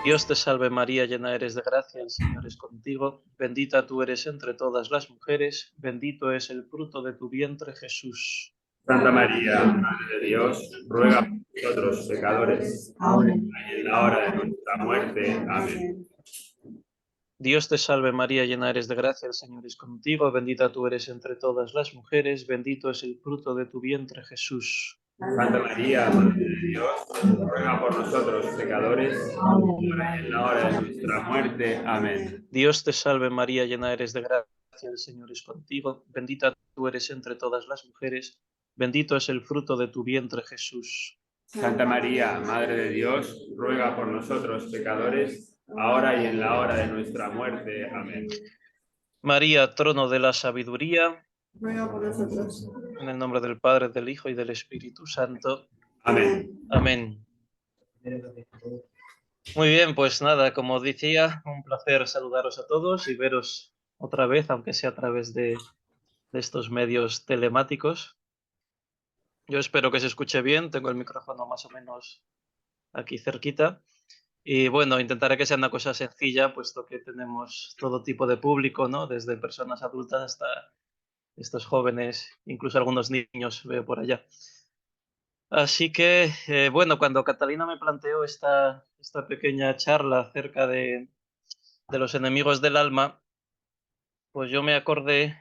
Dios te salve María, llena eres de gracia, el Señor es contigo, bendita tú eres entre todas las mujeres, bendito es el fruto de tu vientre Jesús. Santa María, Madre de Dios, ruega por nosotros pecadores, ahora y en la hora de nuestra muerte. Amén. Dios te salve María, llena eres de gracia, el Señor es contigo, bendita tú eres entre todas las mujeres, bendito es el fruto de tu vientre Jesús. Santa María, Madre de Dios, ruega por nosotros pecadores, ahora y en la hora de nuestra muerte. Amén. Dios te salve María, llena eres de gracia, el Señor es contigo, bendita tú eres entre todas las mujeres, bendito es el fruto de tu vientre Jesús. Santa María, Madre de Dios, ruega por nosotros pecadores, ahora y en la hora de nuestra muerte. Amén. María, trono de la sabiduría, Ruega por nosotros. en el nombre del Padre, del Hijo y del Espíritu Santo. Amén. Amén. Muy bien, pues nada, como decía, un placer saludaros a todos y veros otra vez, aunque sea a través de estos medios telemáticos. Yo espero que se escuche bien, tengo el micrófono más o menos aquí cerquita. Y bueno, intentaré que sea una cosa sencilla, puesto que tenemos todo tipo de público, ¿no? Desde personas adultas hasta estos jóvenes, incluso algunos niños veo por allá. Así que, bueno, cuando Catalina me planteó esta pequeña charla acerca de los enemigos del alma, pues yo me acordé,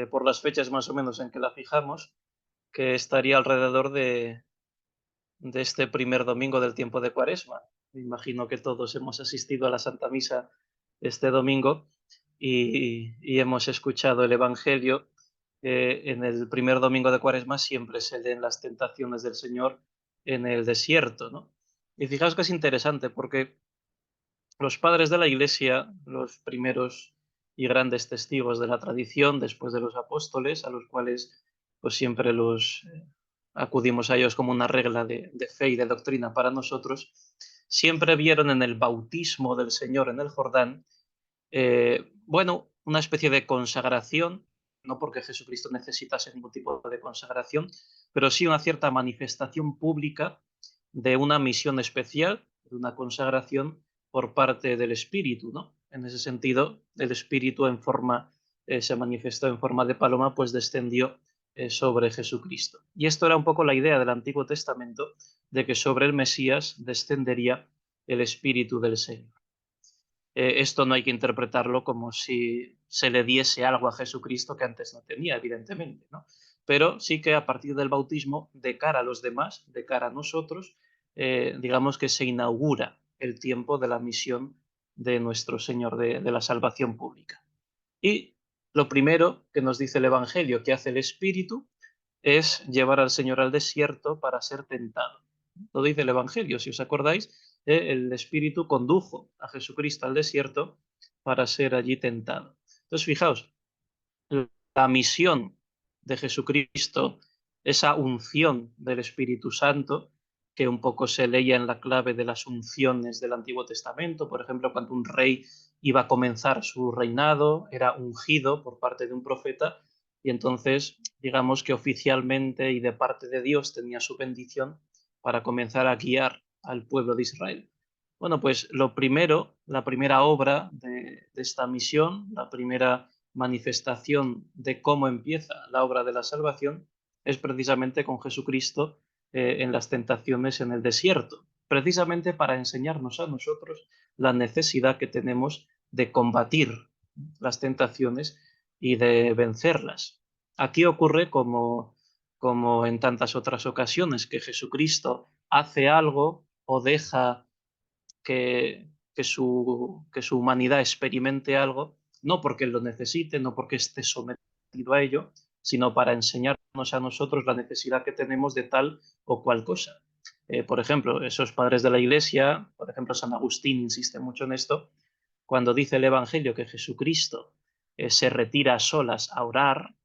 por las fechas más o menos en que la fijamos, que estaría alrededor de este primer domingo del tiempo de Cuaresma. Me imagino que todos hemos asistido a la Santa Misa este domingo y hemos escuchado el Evangelio. En el primer domingo de Cuaresma siempre se leen las tentaciones del Señor en el desierto, ¿no? Y fijaos que es interesante porque los padres de la Iglesia, los primeros y grandes testigos de la tradición, después de los apóstoles, a los cuales pues siempre los acudimos a ellos como una regla de fe y de doctrina para nosotros, siempre vieron en el bautismo del Señor en el Jordán, bueno, una especie de consagración, no porque Jesucristo necesitase ningún tipo de consagración, pero sí una cierta manifestación pública de una misión especial, de una consagración por parte del Espíritu, ¿no? En ese sentido, el Espíritu en forma, se manifestó en forma de paloma, pues descendió sobre Jesucristo. Y esto era un poco la idea del Antiguo Testamento, de que sobre el Mesías descendería el Espíritu del Señor. Esto no hay que interpretarlo como si se le diese algo a Jesucristo que antes no tenía, evidentemente, ¿no? Pero sí que a partir del bautismo, de cara a los demás, de cara a nosotros, digamos que se inaugura el tiempo de la misión de nuestro Señor, de la salvación pública. Y lo primero que nos dice el Evangelio que hace el Espíritu es llevar al Señor al desierto para ser tentado. Lo dice el Evangelio, si os acordáis, el Espíritu condujo a Jesucristo al desierto para ser allí tentado. Entonces, fijaos, la misión de Jesucristo, esa unción del Espíritu Santo, que un poco se leía en la clave de las unciones del Antiguo Testamento, por ejemplo, cuando un rey iba a comenzar su reinado, era ungido por parte de un profeta, y entonces, digamos que oficialmente y de parte de Dios tenía su bendición para comenzar a guiar al pueblo de Israel. Bueno, pues lo primero, la primera obra de esta misión, la primera manifestación de cómo empieza la obra de la salvación es precisamente con Jesucristo en las tentaciones en el desierto, precisamente para enseñarnos a nosotros la necesidad que tenemos de combatir las tentaciones y de vencerlas. Aquí ocurre como en tantas otras ocasiones, que Jesucristo hace algo o deja que su humanidad experimente algo, no porque lo necesite, no porque esté sometido a ello, sino para enseñarnos a nosotros la necesidad que tenemos de tal o cual cosa. Por ejemplo, esos padres de la Iglesia, por ejemplo, San Agustín insiste mucho en esto, cuando dice el Evangelio que Jesucristo se retira a solas a orar,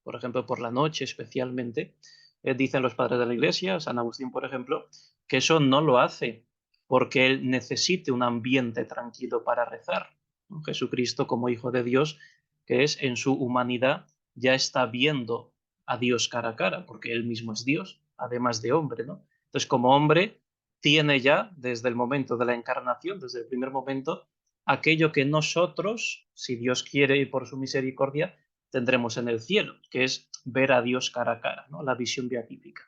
por ejemplo, por la noche especialmente, dicen los padres de la Iglesia, San Agustín, por ejemplo, que eso no lo hace porque él necesite un ambiente tranquilo para rezar. ¿No? Jesucristo, como Hijo de Dios, que es en su humanidad, ya está viendo a Dios cara a cara, porque él mismo es Dios, además de hombre, ¿no? Entonces, como hombre, tiene ya desde el momento de la encarnación, desde el primer momento, aquello que nosotros, si Dios quiere y por su misericordia, tendremos en el cielo, que es ver a Dios cara a cara, ¿no? La visión beatífica.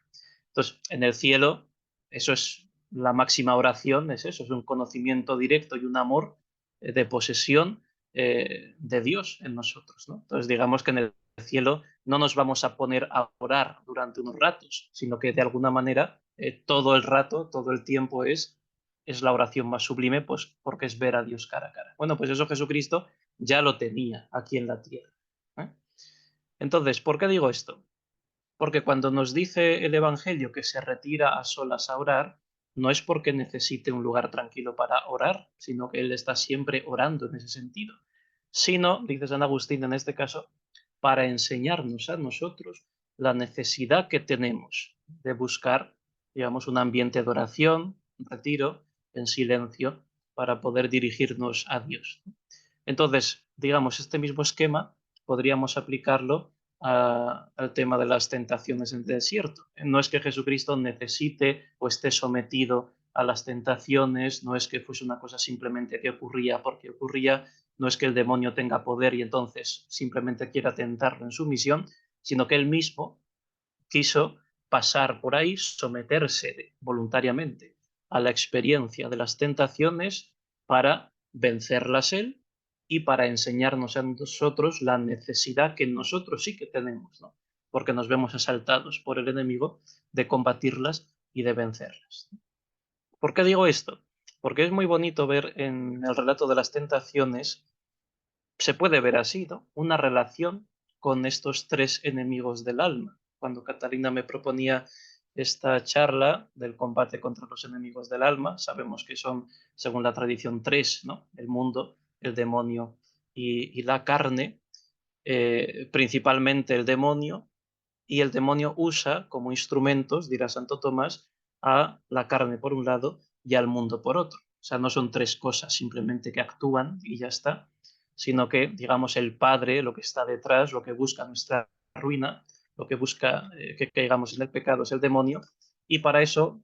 Entonces, en el cielo, eso es la máxima oración, es eso, es un conocimiento directo y un amor de posesión de Dios en nosotros, ¿no? Entonces, digamos que en el cielo no nos vamos a poner a orar durante unos ratos, sino que de alguna manera todo el rato, todo el tiempo es la oración más sublime, pues porque es ver a Dios cara a cara. Bueno, pues eso Jesucristo ya lo tenía aquí en la tierra. ¿Eh? Entonces, ¿por qué digo esto? Porque cuando nos dice el Evangelio que se retira a solas a orar, no es porque necesite un lugar tranquilo para orar, sino que él está siempre orando en ese sentido. Sino, dice San Agustín en este caso, para enseñarnos a nosotros la necesidad que tenemos de buscar, digamos, un ambiente de oración, un retiro, en silencio, para poder dirigirnos a Dios. Entonces, digamos, este mismo esquema podríamos aplicarlo al tema de las tentaciones en el desierto. No es que Jesucristo necesite o esté sometido a las tentaciones, no es que fuese una cosa simplemente que ocurría porque ocurría, no es que el demonio tenga poder y entonces simplemente quiera tentarlo en su misión, sino que él mismo quiso pasar por ahí, someterse voluntariamente a la experiencia de las tentaciones para vencerlas él y para enseñarnos a nosotros la necesidad que nosotros sí que tenemos, ¿no? Porque nos vemos asaltados por el enemigo de combatirlas y de vencerlas. ¿Por qué digo esto? Porque es muy bonito ver en el relato de las tentaciones, se puede ver así, ¿no? Una relación con estos tres enemigos del alma. Cuando Catalina me proponía esta charla del combate contra los enemigos del alma, sabemos que son, según la tradición, tres, ¿no? El mundo, el demonio y la carne, principalmente el demonio, y el demonio usa como instrumentos, dirá Santo Tomás, a la carne por un lado y al mundo por otro. O sea, no son tres cosas simplemente que actúan y ya está, sino que, digamos, el Padre, lo que está detrás, lo que busca nuestra ruina, lo que busca que caigamos en el pecado es el demonio, y para eso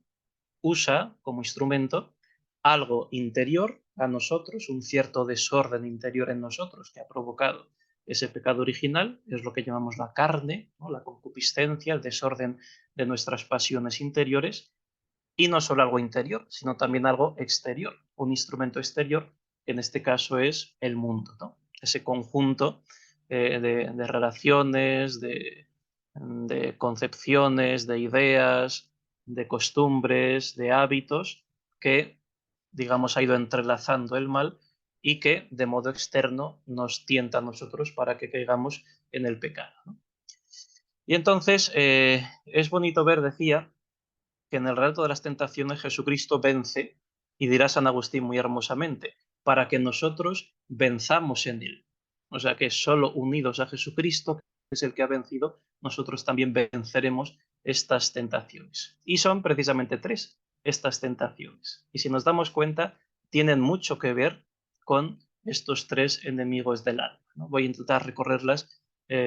usa como instrumento algo interior a nosotros, un cierto desorden interior en nosotros que ha provocado ese pecado original, es lo que llamamos la carne, ¿no? La concupiscencia, el desorden de nuestras pasiones interiores, y no solo algo interior, sino también algo exterior, un instrumento exterior, que en este caso es el mundo, ¿no? Ese conjunto de relaciones, de concepciones, de ideas, de costumbres, de hábitos que, digamos, ha ido entrelazando el mal y que de modo externo nos tienta a nosotros para que caigamos en el pecado, ¿no? Y entonces es bonito ver, decía, que en el relato de las tentaciones Jesucristo vence, y dirá San Agustín muy hermosamente, para que nosotros venzamos en él. O sea que solo unidos a Jesucristo, que es el que ha vencido, nosotros también venceremos estas tentaciones. Y son precisamente tres estas tentaciones. Y si nos damos cuenta, tienen mucho que ver con estos tres enemigos del alma, ¿no? Voy a intentar recorrerlas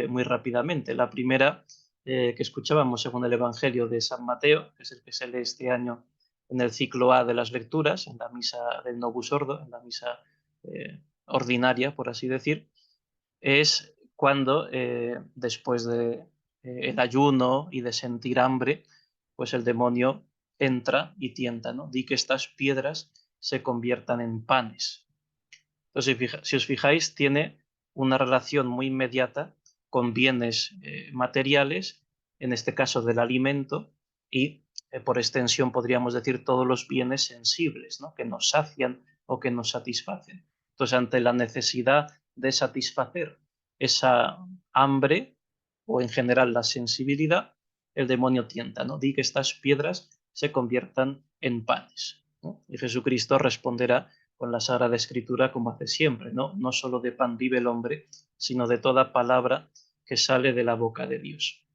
muy rápidamente. La primera que escuchábamos según el Evangelio de San Mateo, que es el que se lee este año en el ciclo A de las lecturas, en la misa del Novus Ordo, en la misa ordinaria, por así decir, es cuando después de el ayuno y de sentir hambre, pues el demonio entra y tienta, ¿no? Di que estas piedras se conviertan en panes. Entonces, si os fijáis, tiene una relación muy inmediata con bienes materiales, en este caso del alimento, y por extensión podríamos decir todos los bienes sensibles, ¿no? Que nos sacian o que nos satisfacen. Entonces, ante la necesidad de satisfacer esa hambre o en general la sensibilidad, el demonio tienta, ¿no? Di que estas piedras se conviertan en panes, ¿no? Y Jesucristo responderá con la Sagrada Escritura como hace siempre, ¿no? No solo de pan vive el hombre, sino de toda palabra que sale de la boca de Dios.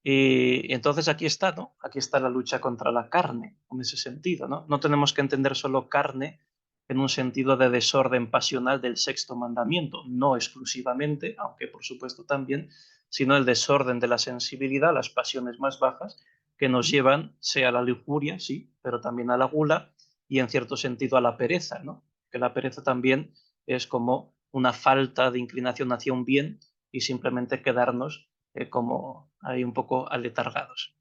Y entonces aquí está, ¿no? Aquí está la lucha contra la carne, en ese sentido, ¿no? No tenemos que entender solo carne en un sentido de desorden pasional del sexto mandamiento, no exclusivamente, aunque por supuesto también, sino el desorden de la sensibilidad, las pasiones más bajas, que nos llevan, sea a la lujuria, sí, pero también a la gula y en cierto sentido a la pereza, ¿no? Que la pereza también es como una falta de inclinación hacia un bien y simplemente quedarnos como ahí un poco aletargados.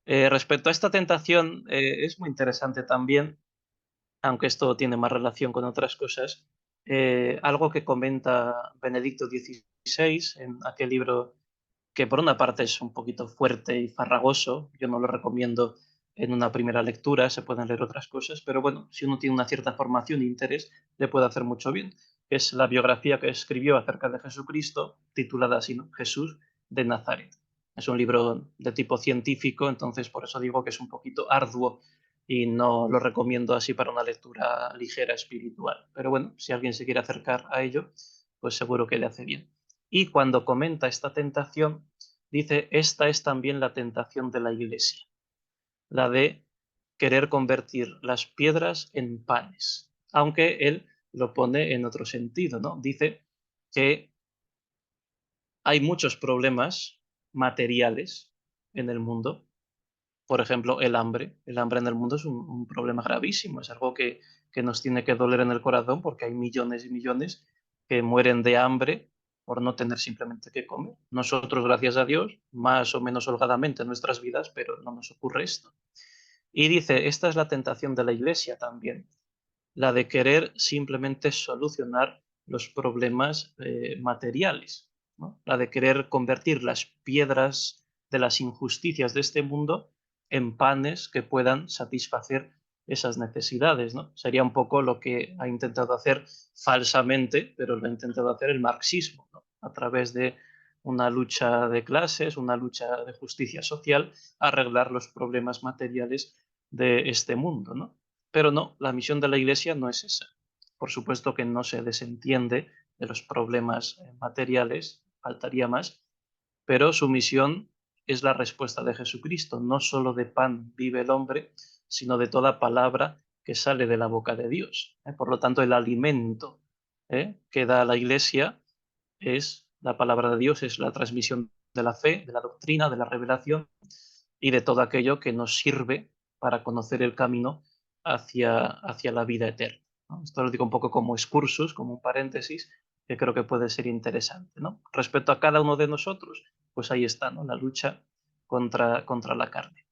Respecto a esta tentación, es muy interesante también, aunque esto tiene más relación con otras cosas, algo que comenta Benedicto XVI en aquel libro que por una parte es un poquito fuerte y farragoso, yo no lo recomiendo en una primera lectura, se pueden leer otras cosas, pero bueno, si uno tiene una cierta formación e interés, le puede hacer mucho bien. Es la biografía que escribió acerca de Jesucristo, titulada así, ¿no? Jesús de Nazaret. Es un libro de tipo científico, entonces por eso digo que es un poquito arduo y no lo recomiendo así para una lectura ligera espiritual. Pero bueno, si alguien se quiere acercar a ello, pues seguro que le hace bien. Y cuando comenta esta tentación, dice, esta es también la tentación de la Iglesia, la de querer convertir las piedras en panes, aunque él lo pone en otro sentido, ¿no? Dice que hay muchos problemas materiales en el mundo, por ejemplo, el hambre. El hambre en el mundo es un problema gravísimo, es algo que nos tiene que doler en el corazón porque hay millones y millones que mueren de hambre por no tener simplemente qué comer. Nosotros, gracias a Dios, más o menos holgadamente en nuestras vidas, pero no nos ocurre esto. Y dice, esta es la tentación de la Iglesia también, la de querer simplemente solucionar los problemas materiales, ¿no? La de querer convertir las piedras de las injusticias de este mundo en panes que puedan satisfacer esas necesidades, ¿no? Sería un poco lo que ha intentado hacer falsamente, pero lo ha intentado hacer el marxismo, ¿no? A través de una lucha de clases, una lucha de justicia social, arreglar los problemas materiales de este mundo, ¿no? Pero no, la misión de la Iglesia no es esa. Por supuesto que no se desentiende de los problemas materiales, faltaría más, pero su misión es la respuesta de Jesucristo. No solo de pan vive el hombre, sino de toda palabra que sale de la boca de Dios. Por lo tanto, el alimento que da la Iglesia es la palabra de Dios, es la transmisión de la fe, de la doctrina, de la revelación y de todo aquello que nos sirve para conocer el camino hacia la vida eterna, ¿no? Esto lo digo un poco como excursus, como un paréntesis, que creo que puede ser interesante, ¿no? Respecto a cada uno de nosotros, pues ahí está, ¿no? La lucha contra la carne.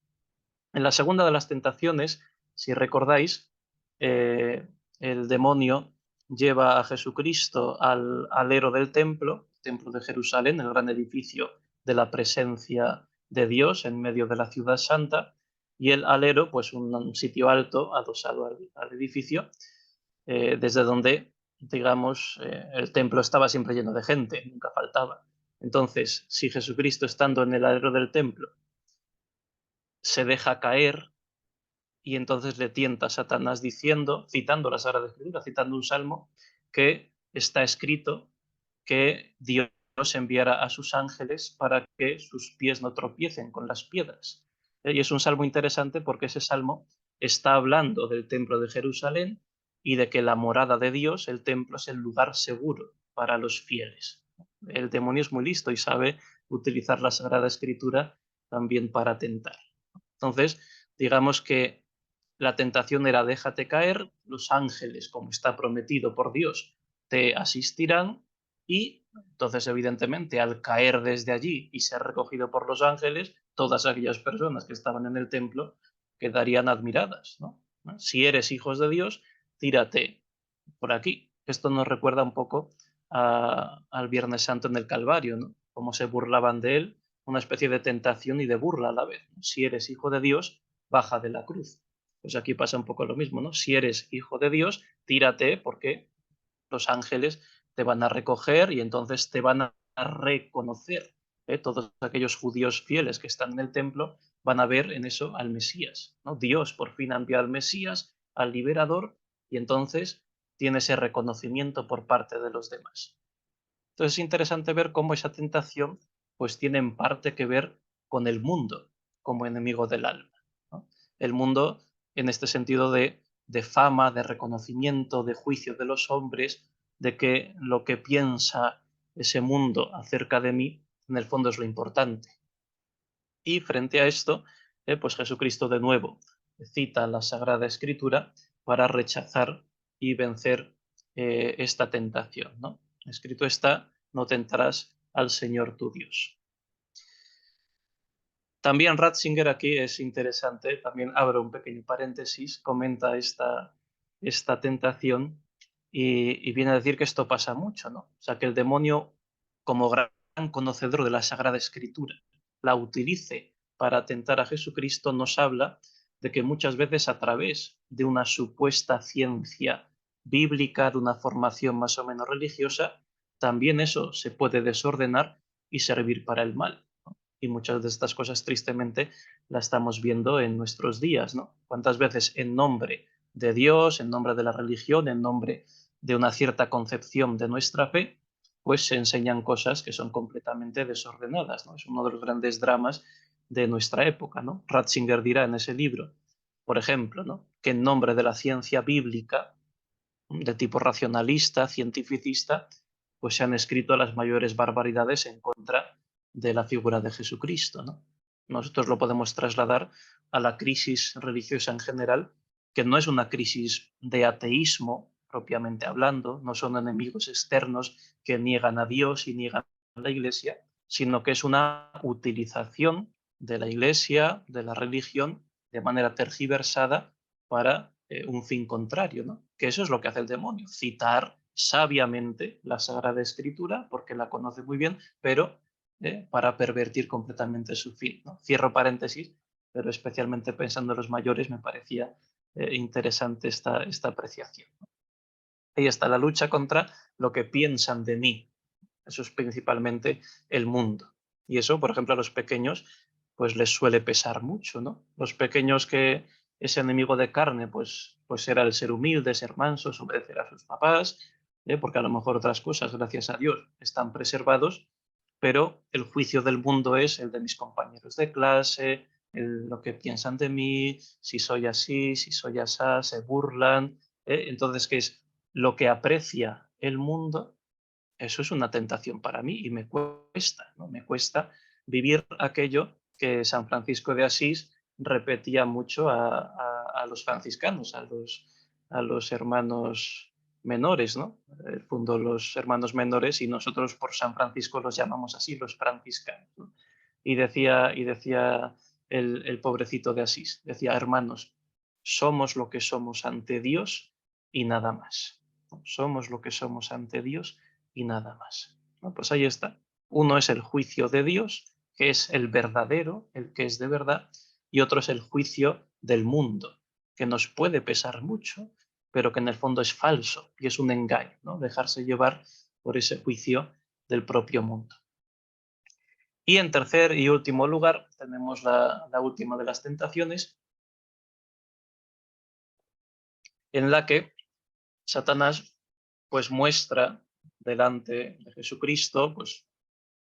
En la segunda de las tentaciones, si recordáis, el demonio lleva a Jesucristo al alero del templo de Jerusalén, el gran edificio de la presencia de Dios en medio de la ciudad santa, y el alero, pues un sitio alto adosado al edificio, desde donde, digamos, el templo estaba siempre lleno de gente, nunca faltaba. Entonces, si Jesucristo, estando en el alero del templo, se deja caer y entonces le tienta a Satanás diciendo, citando la Sagrada Escritura, citando un salmo, que está escrito que Dios enviará a sus ángeles para que sus pies no tropiecen con las piedras. Y es un salmo interesante porque ese salmo está hablando del templo de Jerusalén y de que la morada de Dios, el templo, es el lugar seguro para los fieles. El demonio es muy listo y sabe utilizar la Sagrada Escritura también para tentar. Entonces, digamos que la tentación era déjate caer, los ángeles, como está prometido por Dios, te asistirán y entonces evidentemente al caer desde allí y ser recogido por los ángeles, todas aquellas personas que estaban en el templo quedarían admiradas, ¿no? Si eres hijos de Dios, tírate por aquí. Esto nos recuerda un poco al Viernes Santo en el Calvario, ¿no? Cómo se burlaban de él, una especie de tentación y de burla a la vez, ¿no? Si eres hijo de Dios, baja de la cruz. Pues aquí pasa un poco lo mismo, ¿no? Si eres hijo de Dios, tírate porque los ángeles te van a recoger y entonces te van a reconocer. Todos aquellos judíos fieles que están en el templo van a ver en eso al Mesías, ¿no? Dios por fin ha enviado al Mesías, al liberador, y entonces tiene ese reconocimiento por parte de los demás. Entonces es interesante ver cómo esa tentación pues tiene en parte que ver con el mundo como enemigo del alma, ¿no? El mundo en este sentido de fama, de reconocimiento, de juicio de los hombres, de que lo que piensa ese mundo acerca de mí en el fondo es lo importante. Y frente a esto, pues Jesucristo de nuevo cita la Sagrada Escritura para rechazar y vencer esta tentación, ¿no? Escrito está, no tentarás al Señor tu Dios. También Ratzinger aquí es interesante, también abro un pequeño paréntesis, comenta esta tentación y viene a decir que esto pasa mucho, ¿no? O sea, que el demonio, como gran conocedor de la Sagrada Escritura, la utilice para tentar a Jesucristo, nos habla de que muchas veces a través de una supuesta ciencia bíblica, de una formación más o menos religiosa, también eso se puede desordenar y servir para el mal. Y muchas de estas cosas, tristemente, las estamos viendo en nuestros días, ¿no? ¿Cuántas veces en nombre de Dios, en nombre de la religión, en nombre de una cierta concepción de nuestra fe, pues se enseñan cosas que son completamente desordenadas, ¿no? Es uno de los grandes dramas de nuestra época, ¿no? Ratzinger dirá en ese libro, por ejemplo, ¿no? Que en nombre de la ciencia bíblica, de tipo racionalista, cientificista, pues se han escrito las mayores barbaridades en contra de la figura de Jesucristo, ¿no? Nosotros lo podemos trasladar a la crisis religiosa en general, que no es una crisis de ateísmo propiamente hablando, no son enemigos externos que niegan a Dios y niegan a la Iglesia, sino que es una utilización de la Iglesia, de la religión, de manera tergiversada para un fin contrario, ¿no? Que eso es lo que hace el demonio, citar sabiamente la Sagrada Escritura, porque la conoce muy bien, pero para pervertir completamente su fin, ¿no? Cierro paréntesis, pero especialmente pensando en los mayores me parecía interesante esta apreciación, ¿no? Ahí está la lucha contra lo que piensan de mí. Eso es principalmente el mundo. Y eso, por ejemplo, a los pequeños, pues les suele pesar mucho, ¿no? Los pequeños que ese enemigo de carne, pues era el ser humilde, ser mansos, obedecer a sus papás, porque a lo mejor otras cosas, gracias a Dios, están preservados, pero el juicio del mundo es el de mis compañeros de clase, lo que piensan de mí, si soy así, si soy asá, se burlan. Entonces, ¿qué es lo que aprecia el mundo? Eso es una tentación para mí y me cuesta, ¿no? Me cuesta vivir aquello que San Francisco de Asís repetía mucho a los franciscanos, a los hermanos menores, ¿no? Fundó los hermanos menores y nosotros por San Francisco los llamamos así, los franciscanos, ¿no? Y decía el pobrecito de Asís, decía, hermanos, somos lo que somos ante Dios y nada más, ¿no? Somos lo que somos ante Dios y nada más, ¿no? Pues ahí está. Uno es el juicio de Dios, que es el verdadero, el que es de verdad, y otro es el juicio del mundo, que nos puede pesar mucho, pero que en el fondo es falso y es un engaño, ¿no? Dejarse llevar por ese juicio del propio mundo. Y en tercer y último lugar tenemos la última de las tentaciones, en la que Satanás pues muestra delante de Jesucristo pues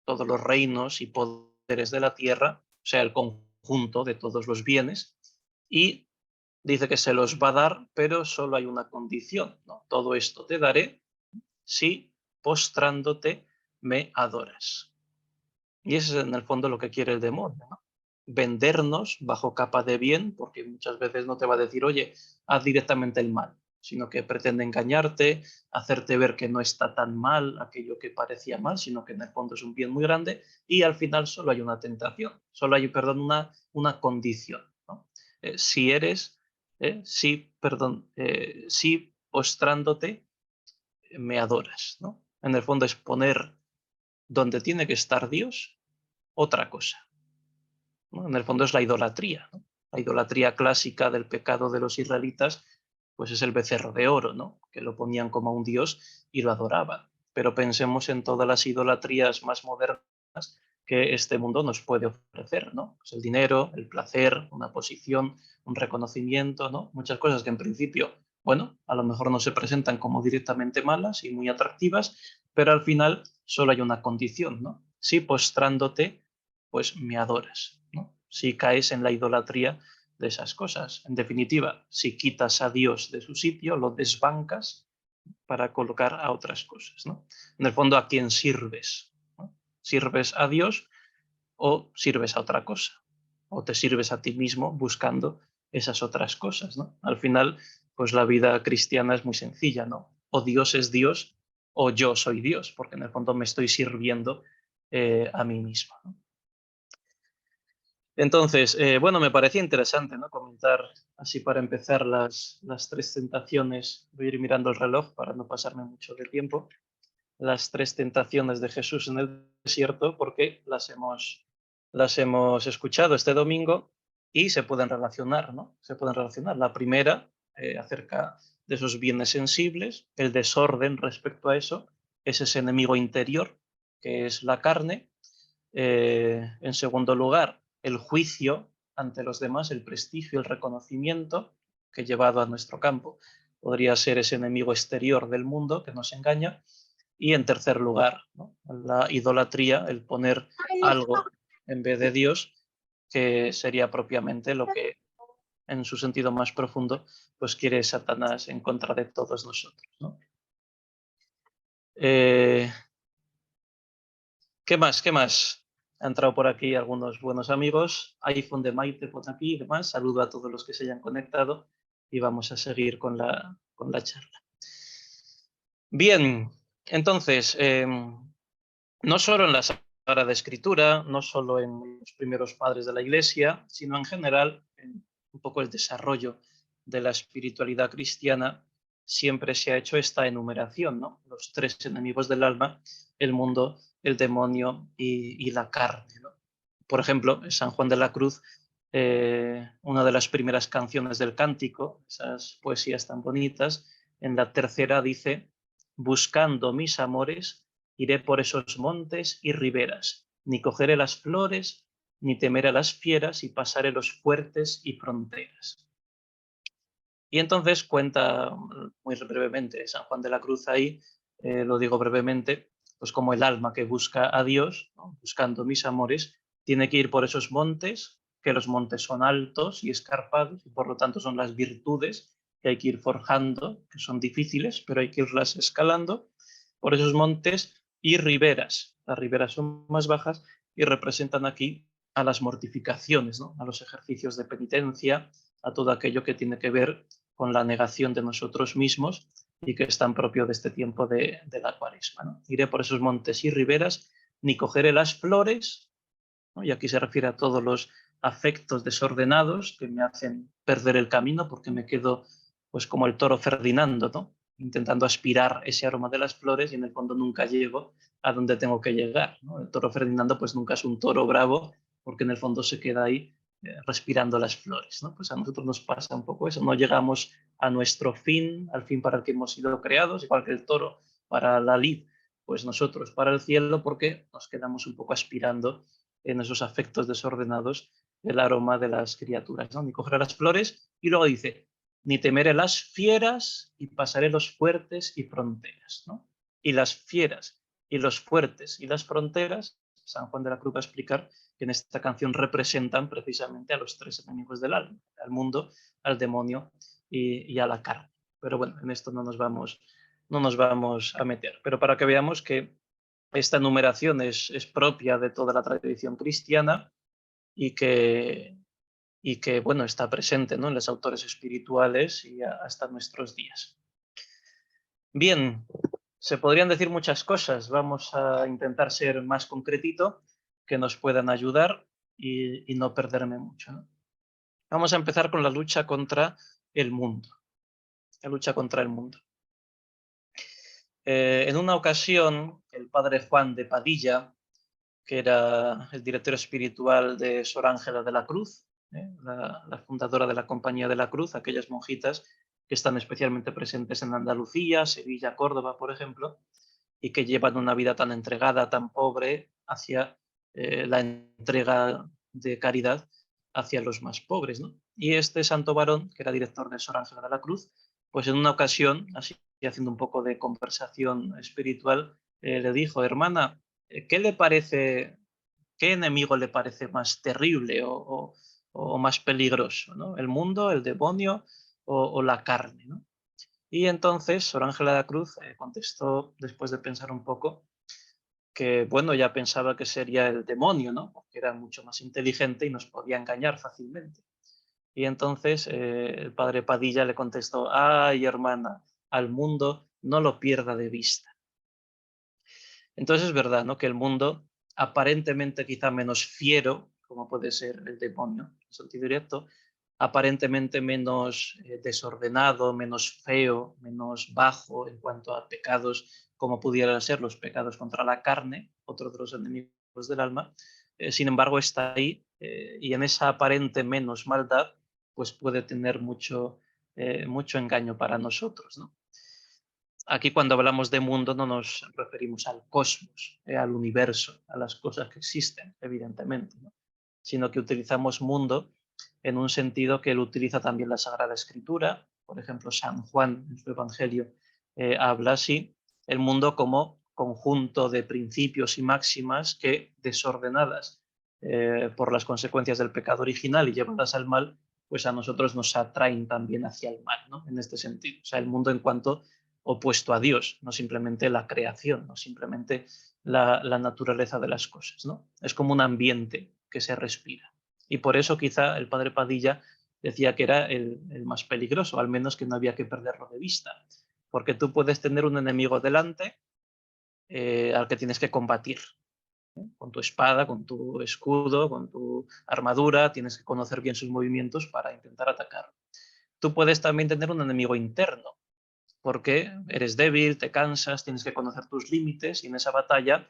todos los reinos y poderes de la tierra, o sea, el conjunto de todos los bienes, y dice que se los va a dar, pero solo hay una condición, ¿no? Todo esto te daré si postrándote me adoras. Y ese es en el fondo lo que quiere el demonio, ¿no? Vendernos bajo capa de bien, porque muchas veces no te va a decir, oye, haz directamente el mal, sino que pretende engañarte, hacerte ver que no está tan mal aquello que parecía mal, sino que en el fondo es un bien muy grande y al final solo hay una tentación, solo hay, perdón, una condición, ¿no? Si eres, si postrándote me adoras, ¿no? En el fondo es poner donde tiene que estar Dios otra cosa, ¿no? En el fondo es la idolatría, ¿no? La idolatría clásica del pecado de los israelitas, pues es el becerro de oro, ¿no? Que lo ponían como un dios y lo adoraban. Pero pensemos en todas las idolatrías más modernas que este mundo nos puede ofrecer, ¿no? Pues el dinero, el placer, una posición, un reconocimiento, ¿no? Muchas cosas que en principio, bueno, a lo mejor no se presentan como directamente malas y muy atractivas, pero al final solo hay una condición, ¿no? Si postrándote pues me adoras, ¿no? Si caes en la idolatría de esas cosas. En definitiva, si quitas a Dios de su sitio, lo desbancas para colocar a otras cosas, ¿no? En el fondo, ¿a quién sirves? ¿No? Sirves a Dios, o sirves a otra cosa, o te sirves a ti mismo buscando esas otras cosas, ¿no? Al final, pues la vida cristiana es muy sencilla, ¿no? O Dios es Dios o yo soy Dios, porque en el fondo me estoy sirviendo a mí mismo, ¿no? Entonces, bueno, me parecía interesante, ¿no? Comentar así para empezar las tres tentaciones. Voy a ir mirando el reloj para no pasarme mucho de tiempo. Las tres tentaciones de Jesús en el desierto, porque las hemos escuchado este domingo y se pueden relacionar, ¿no? Se pueden relacionar. La primera, acerca de esos bienes sensibles, el desorden respecto a eso, es ese enemigo interior, que es la carne. En segundo lugar, el juicio ante los demás, el prestigio, el reconocimiento que llevado a nuestro campo podría ser ese enemigo exterior del mundo que nos engaña. Y en tercer lugar, ¿no? La idolatría, el poner algo en vez de Dios, que sería propiamente lo que en su sentido más profundo pues quiere Satanás en contra de todos nosotros, ¿no? Eh, ¿Qué más? ¿Qué más? Han entrado por aquí algunos buenos amigos. iPhone de Maite por aquí y demás. Saludo a todos los que se hayan conectado y vamos a seguir con la charla. Bien, entonces, no solo en la Sagrada Escritura, no solo en los primeros padres de la Iglesia, sino en general, en un poco el desarrollo de la espiritualidad cristiana, siempre se ha hecho esta enumeración, ¿no? Los tres enemigos del alma, el mundo, el demonio y la carne, ¿no? Por ejemplo, en San Juan de la Cruz, una de las primeras canciones del cántico, esas poesías tan bonitas, en la tercera dice: buscando mis amores, iré por esos montes y riberas, ni cogeré las flores, ni temeré a las fieras, y pasaré los fuertes y fronteras. Y entonces cuenta muy brevemente San Juan de la Cruz ahí, lo digo brevemente, pues como el alma que busca a Dios, ¿no? Buscando mis amores, tiene que ir por esos montes, que los montes son altos y escarpados, y por lo tanto son las virtudes que hay que ir forjando, que son difíciles, pero hay que irlas escalando, por esos montes y riberas. Las riberas son más bajas y representan aquí a las mortificaciones, ¿no? A los ejercicios de penitencia, a todo aquello que tiene que ver con la negación de nosotros mismos y que es tan propio de este tiempo de la Cuaresma, ¿no? Iré por esos montes y riberas, ni cogeré las flores, ¿no? Y aquí se refiere a todos los afectos desordenados que me hacen perder el camino porque me quedo pues como el toro Ferdinando, ¿no? Intentando aspirar ese aroma de las flores y en el fondo nunca llego a donde tengo que llegar, ¿no? El toro Ferdinando pues nunca es un toro bravo porque en el fondo se queda ahí respirando las flores, ¿no? Pues a nosotros nos pasa un poco eso, no llegamos a nuestro fin, al fin para el que hemos sido creados, igual que el toro para la lid, pues nosotros para el cielo, porque nos quedamos un poco aspirando en esos afectos desordenados el aroma de las criaturas, ¿no? Ni cogeré las flores, y luego dice, ni temeré las fieras y pasaré los fuertes y fronteras, ¿no? Y las fieras y los fuertes y las fronteras, San Juan de la Cruz va a explicar que en esta canción representan precisamente a los tres enemigos del alma, al mundo, al demonio y a la carne. Pero bueno, en esto no nos vamos a meter. Pero para que veamos que esta numeración es propia de toda la tradición cristiana y que bueno, está presente, ¿no? En los autores espirituales y hasta nuestros días. Bien, se podrían decir muchas cosas. Vamos a intentar ser más concretito, que nos puedan ayudar y no perderme mucho, ¿no? Vamos a empezar con la lucha contra el mundo. La lucha contra el mundo. En una ocasión, el padre Juan de Padilla, que era el director espiritual de Sor Ángela de la Cruz, la fundadora de la Compañía de la Cruz, aquellas monjitas que están especialmente presentes en Andalucía, Sevilla, Córdoba, por ejemplo, y que llevan una vida tan entregada, tan pobre, hacia la entrega de caridad hacia los más pobres, ¿no? Y este santo varón, que era director de Sor Ángela de la Cruz, pues en una ocasión, así haciendo un poco de conversación espiritual, le dijo, hermana, ¿qué le parece, qué enemigo le parece más terrible o más peligroso, ¿no? ¿El mundo, el demonio o la carne, ¿no? Y entonces Sor Ángela de la Cruz contestó, después de pensar un poco, que, bueno, ya pensaba que sería el demonio, ¿no? Porque era mucho más inteligente y nos podía engañar fácilmente. Y entonces el padre Padilla le contestó: ay, hermana, al mundo no lo pierda de vista. Entonces es verdad, ¿no?, que el mundo, aparentemente quizá menos fiero, como puede ser el demonio, en sentido directo, aparentemente menos desordenado, menos feo, menos bajo en cuanto a pecados, como pudieran ser los pecados contra la carne, otro de los enemigos del alma. Sin embargo, está ahí, y en esa aparente menos maldad, pues puede tener mucho engaño para nosotros, ¿no? Aquí, cuando hablamos de mundo, no nos referimos al cosmos, al universo, a las cosas que existen, evidentemente, ¿no?, sino que utilizamos mundo en un sentido que lo utiliza también la Sagrada Escritura. Por ejemplo, San Juan en su Evangelio habla así: el mundo como conjunto de principios y máximas que, desordenadas por las consecuencias del pecado original y llevadas al mal, pues a nosotros nos atraen también hacia el mal, ¿no?, en este sentido. O sea, el mundo en cuanto opuesto a Dios, no simplemente la creación, no simplemente la naturaleza de las cosas, ¿no? Es como un ambiente que se respira. Y por eso quizá el padre Padilla decía que era el más peligroso, al menos que no había que perderlo de vista. Porque tú puedes tener un enemigo delante al que tienes que combatir, ¿eh?, con tu espada, con tu escudo, con tu armadura, tienes que conocer bien sus movimientos para intentar atacar. Tú puedes también tener un enemigo interno, porque eres débil, te cansas, tienes que conocer tus límites y en esa batalla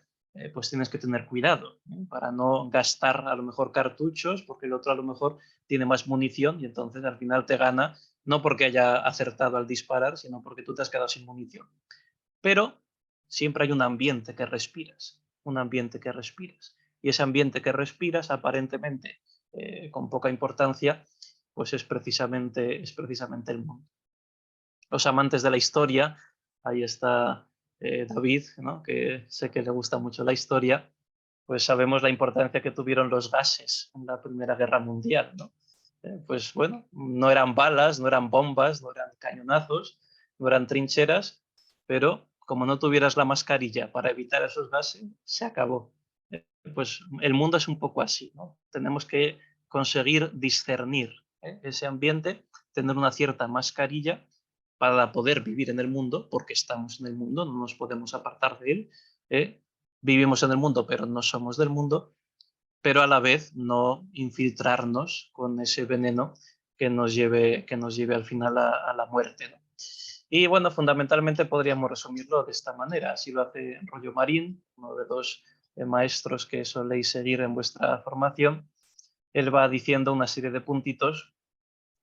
pues tienes que tener cuidado, ¿eh?, para no gastar a lo mejor cartuchos, porque el otro a lo mejor tiene más munición y entonces al final te gana, no porque haya acertado al disparar, sino porque tú te has quedado sin munición. Pero siempre hay un ambiente que respiras, un ambiente que respiras. Y ese ambiente que respiras, aparentemente con poca importancia, pues es precisamente el mundo. Los amantes de la historia, ahí está David, ¿no?, que sé que le gusta mucho la historia, pues sabemos la importancia que tuvieron los gases en la Primera Guerra Mundial, ¿no? Pues bueno, no eran balas, no eran bombas, no eran cañonazos, no eran trincheras, pero como no tuvieras la mascarilla para evitar esos gases, se acabó. Pues el mundo es un poco así, ¿no? Tenemos que conseguir discernir ese ambiente, tener una cierta mascarilla para poder vivir en el mundo, porque estamos en el mundo, no nos podemos apartar de él. ¿Eh? Vivimos en el mundo, pero no somos del mundo, pero a la vez no infiltrarnos con ese veneno que nos lleve al final a la muerte, ¿no? Y bueno, fundamentalmente podríamos resumirlo de esta manera. Así lo hace Rollo Marín, uno de los maestros que soléis seguir en vuestra formación. Él va diciendo una serie de puntitos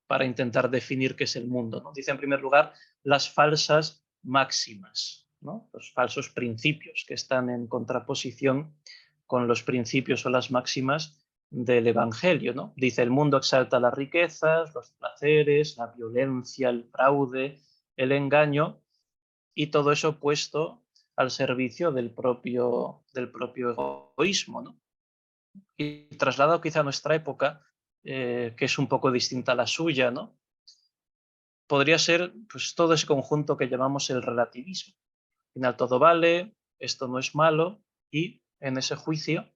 para intentar definir qué es el mundo, ¿no? Dice, en primer lugar, las falsas máximas, ¿no?, los falsos principios que están en contraposición con los principios o las máximas del Evangelio, ¿no? Dice, el mundo exalta las riquezas, los placeres, la violencia, el fraude, el engaño, y todo eso puesto al servicio del propio egoísmo, ¿no? Y trasladado quizá a nuestra época, que es un poco distinta a la suya, ¿no?, podría ser pues todo ese conjunto que llamamos el relativismo. Al final todo vale, esto no es malo, y en ese juicio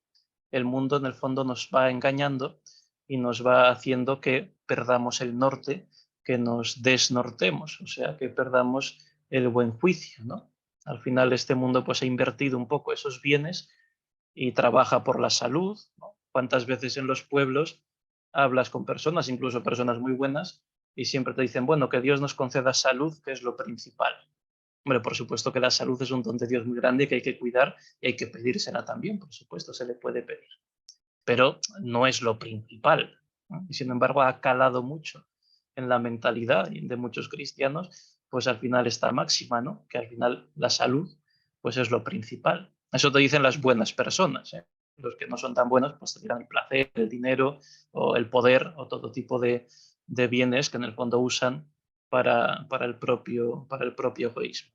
el mundo en el fondo nos va engañando y nos va haciendo que perdamos el norte, que nos desnortemos, o sea, que perdamos el buen juicio, ¿no? Al final este mundo pues ha invertido un poco esos bienes y trabaja por la salud, ¿no? ¿Cuántas veces en los pueblos hablas con personas, incluso personas muy buenas, y siempre te dicen, bueno, que Dios nos conceda salud, que es lo principal? Hombre, por supuesto que la salud es un don de Dios muy grande que hay que cuidar y hay que pedírsela también, por supuesto, se le puede pedir. Pero no es lo principal, ¿no? Y sin embargo ha calado mucho en la mentalidad de muchos cristianos, pues al final esta máxima, ¿no?, que al final la salud pues es lo principal. Eso te dicen las buenas personas, ¿eh? Los que no son tan buenos pues te dirán el placer, el dinero o el poder o todo tipo de bienes que en el fondo usan para el propio egoísmo.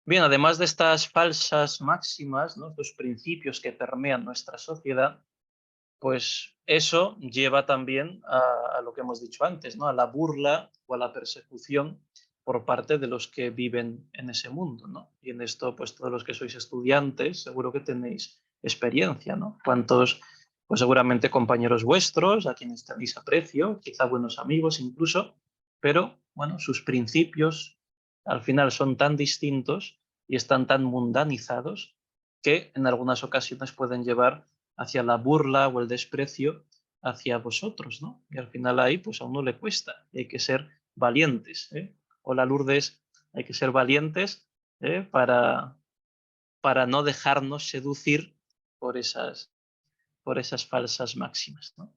Bien, además de estas falsas máximas, ¿no?, estos principios que permean nuestra sociedad, pues eso lleva también a lo que hemos dicho antes, ¿no?, a la burla o a la persecución por parte de los que viven en ese mundo, ¿no? Y en esto, pues todos los que sois estudiantes, seguro que tenéis experiencia, ¿no? Cuántos, pues seguramente compañeros vuestros, a quienes tenéis aprecio, quizá buenos amigos incluso, pero bueno, sus principios al final son tan distintos y están tan mundanizados que en algunas ocasiones pueden llevar hacia la burla o el desprecio hacia vosotros, ¿no? Y al final ahí pues a uno le cuesta y hay que ser valientes, ¿eh? Hola Lourdes, hay que ser valientes, ¿eh? Para no dejarnos seducir por esas falsas máximas, ¿no?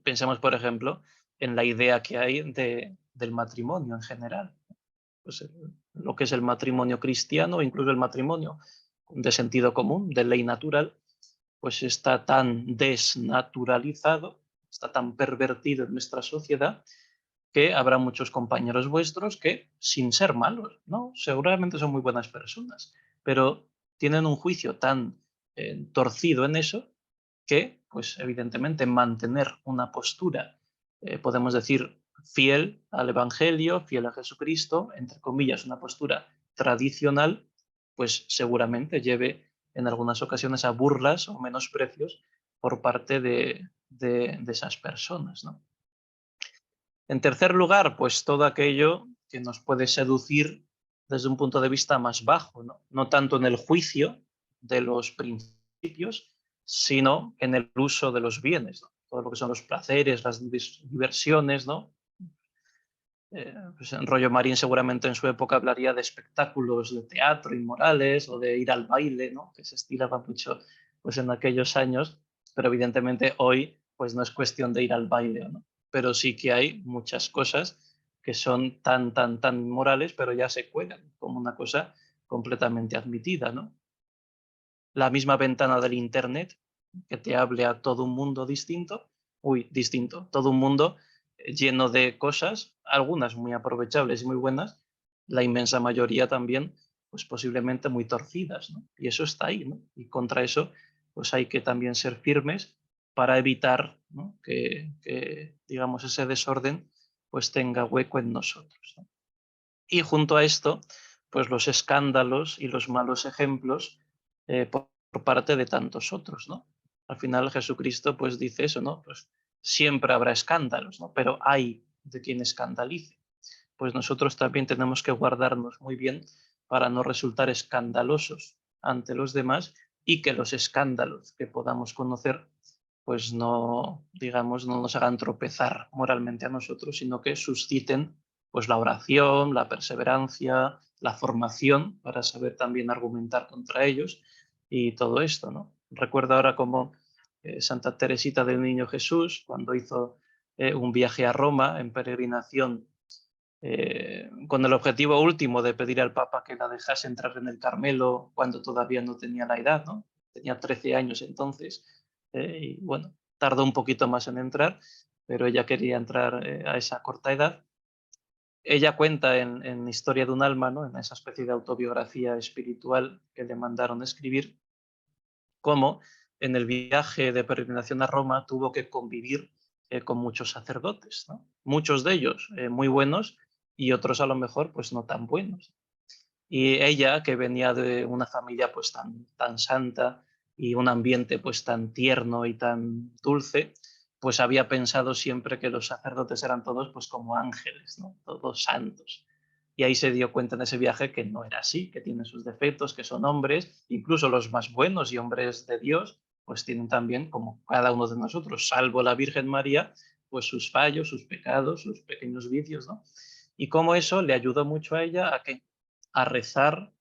Pensemos, por ejemplo, en la idea que hay del matrimonio en general. Pues, lo que es el matrimonio cristiano, incluso el matrimonio de sentido común, de ley natural, pues está tan desnaturalizado, está tan pervertido en nuestra sociedad que habrá muchos compañeros vuestros que, sin ser malos, ¿no? Seguramente son muy buenas personas, pero tienen un juicio tan torcido en eso que, pues evidentemente, mantener una postura, podemos decir, fiel al Evangelio, fiel a Jesucristo, entre comillas, una postura tradicional, pues seguramente lleve en algunas ocasiones a burlas o menosprecios por parte de esas personas, ¿no? En tercer lugar, pues todo aquello que nos puede seducir desde un punto de vista más bajo, ¿no? No tanto en el juicio de los principios, sino en el uso de los bienes, ¿no? Todo lo que son los placeres, las diversiones, ¿no? Pues en Rollo Marín seguramente en su época hablaría de espectáculos de teatro inmorales o de ir al baile, ¿no? Que se estilaba mucho pues, en aquellos años, pero evidentemente hoy pues no es cuestión de ir al baile, ¿no? Pero sí que hay muchas cosas que son tan inmorales, pero ya se cuelan como una cosa completamente admitida, ¿no? La misma ventana del Internet que te hable a todo un mundo distinto, todo un mundo lleno de cosas, algunas muy aprovechables y muy buenas, la inmensa mayoría también, pues posiblemente muy torcidas, ¿no? Y eso está ahí, ¿no? Y contra eso, pues hay que también ser firmes para evitar, ¿no? digamos, ese desorden pues tenga hueco en nosotros, ¿no? Y junto a esto, pues los escándalos y los malos ejemplos por parte de tantos otros, ¿no? Al final Jesucristo pues dice eso, ¿no? Pues siempre habrá escándalos, ¿no? Pero hay de quien escandalice. Pues nosotros también tenemos que guardarnos muy bien para no resultar escandalosos ante los demás y que los escándalos que podamos conocer pues no, digamos, no nos hagan tropezar moralmente a nosotros, sino que susciten pues la oración, la perseverancia, la formación para saber también argumentar contra ellos y todo esto, ¿no? Recuerdo ahora como Santa Teresita del Niño Jesús, cuando hizo un viaje a Roma en peregrinación con el objetivo último de pedir al Papa que la dejase entrar en el Carmelo cuando todavía no tenía la edad, ¿no? Tenía 13 años entonces, y bueno, tardó un poquito más en entrar, pero ella quería entrar a esa corta edad. Ella cuenta en Historia de un alma, ¿no? En esa especie de autobiografía espiritual que le mandaron escribir, cómo en el viaje de peregrinación a Roma tuvo que convivir con muchos sacerdotes, ¿no? Muchos de ellos muy buenos y otros a lo mejor pues no tan buenos. Y ella, que venía de una familia pues tan santa y un ambiente pues tan tierno y tan dulce, pues había pensado siempre que los sacerdotes eran todos pues como ángeles, ¿no? Todos santos. Y ahí se dio cuenta en ese viaje que no era así, que tienen sus defectos, que son hombres, incluso los más buenos y hombres de Dios, pues tienen también, como cada uno de nosotros, salvo la Virgen María, pues sus fallos, sus pecados, sus pequeños vicios, ¿no? Y cómo eso le ayudó mucho a ella a rezar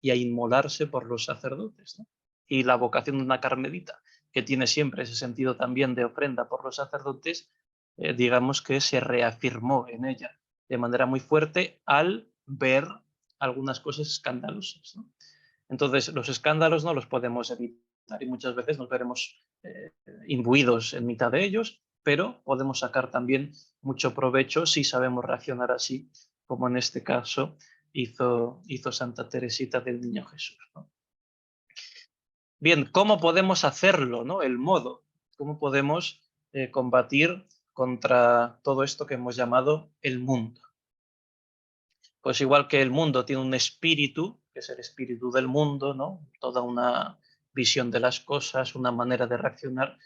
y a inmolarse por los sacerdotes, ¿no? Y la vocación de una carmelita, que tiene siempre ese sentido también de ofrenda por los sacerdotes, digamos que se reafirmó en ella de manera muy fuerte al ver algunas cosas escandalosas, ¿no? Entonces, los escándalos no los podemos evitar y muchas veces nos veremos imbuidos en mitad de ellos, pero podemos sacar también mucho provecho si sabemos reaccionar así, como en este caso hizo Santa Teresita del Niño Jesús, ¿no? Bien, ¿cómo podemos hacerlo, ¿no? El modo, ¿cómo podemos combatir contra todo esto que hemos llamado el mundo? Pues igual que el mundo tiene un espíritu, que es el espíritu del mundo, ¿no? Toda una visión de las cosas, una manera de reaccionar,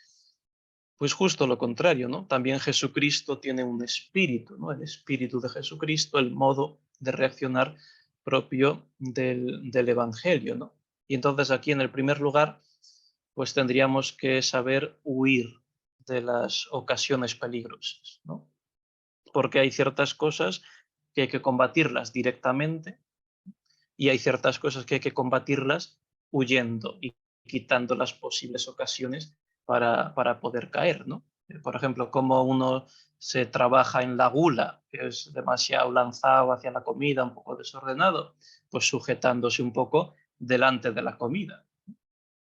pues justo lo contrario, ¿no? También Jesucristo tiene un espíritu, ¿no? El espíritu de Jesucristo, el modo de reaccionar propio del Evangelio, ¿no? Y entonces aquí en el primer lugar, pues tendríamos que saber huir de las ocasiones peligrosas, ¿no? Porque hay ciertas cosas que hay que combatirlas directamente y hay ciertas cosas que hay que combatirlas huyendo y quitando las posibles ocasiones para poder caer, ¿no? Por ejemplo, cómo uno se trabaja en la gula, que es demasiado lanzado hacia la comida, un poco desordenado, pues sujetándose un poco delante de la comida.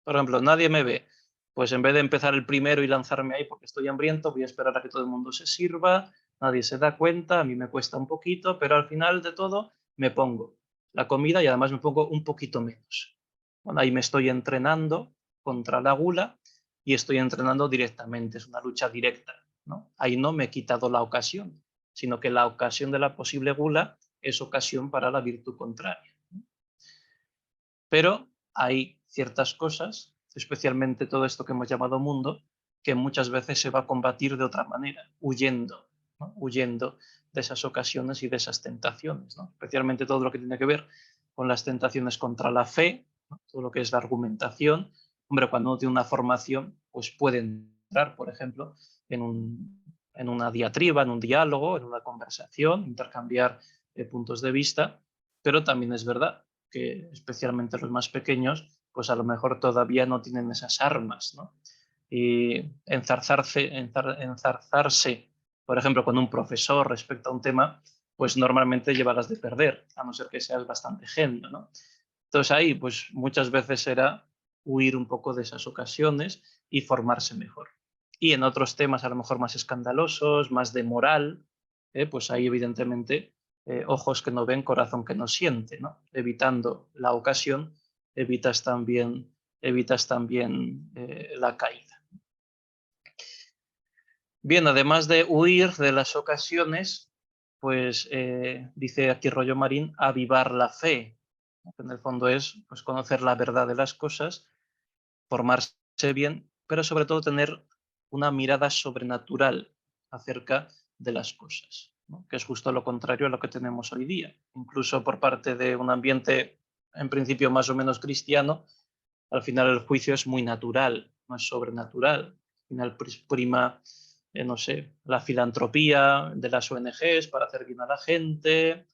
Por ejemplo, nadie me ve, pues en vez de empezar el primero y lanzarme ahí porque estoy hambriento, voy a esperar a que todo el mundo se sirva, nadie se da cuenta, a mí me cuesta un poquito, pero al final de todo me pongo la comida y además me pongo un poquito menos. Bueno, ahí me estoy entrenando contra la gula y estoy entrenando directamente, es una lucha directa, ¿no? Ahí no me he quitado la ocasión, sino que la ocasión de la posible gula es ocasión para la virtud contraria. Pero hay ciertas cosas, especialmente todo esto que hemos llamado mundo, que muchas veces se va a combatir de otra manera, huyendo, ¿no? Huyendo de esas ocasiones y de esas tentaciones, ¿no? Especialmente todo lo que tiene que ver con las tentaciones contra la fe, ¿no? Todo lo que es la argumentación. Hombre, cuando uno tiene una formación, pues puede entrar, por ejemplo, en una diatriba, en un diálogo, en una conversación, intercambiar puntos de vista, pero también es verdad que especialmente los más pequeños, pues a lo mejor todavía no tienen esas armas, ¿no? Y enzarzarse, por ejemplo, con un profesor respecto a un tema, pues normalmente llevarás de perder, a no ser que seas bastante genio, ¿no? Entonces ahí, pues muchas veces será huir un poco de esas ocasiones y formarse mejor. Y en otros temas a lo mejor más escandalosos, más de moral, pues ahí evidentemente ojos que no ven, corazón que no siente, ¿no? Evitando la ocasión, evitas también la caída. Bien, además de huir de las ocasiones, pues dice aquí Rollo Marín, avivar la fe, ¿no? Que en el fondo es pues, conocer la verdad de las cosas, formarse bien, pero sobre todo tener una mirada sobrenatural acerca de las cosas, ¿no? Que es justo lo contrario a lo que tenemos hoy día. Incluso por parte de un ambiente en principio más o menos cristiano, al final el juicio es muy natural, no es sobrenatural. Al final prima, no sé, la filantropía de las ONGs para hacer bien a la gente,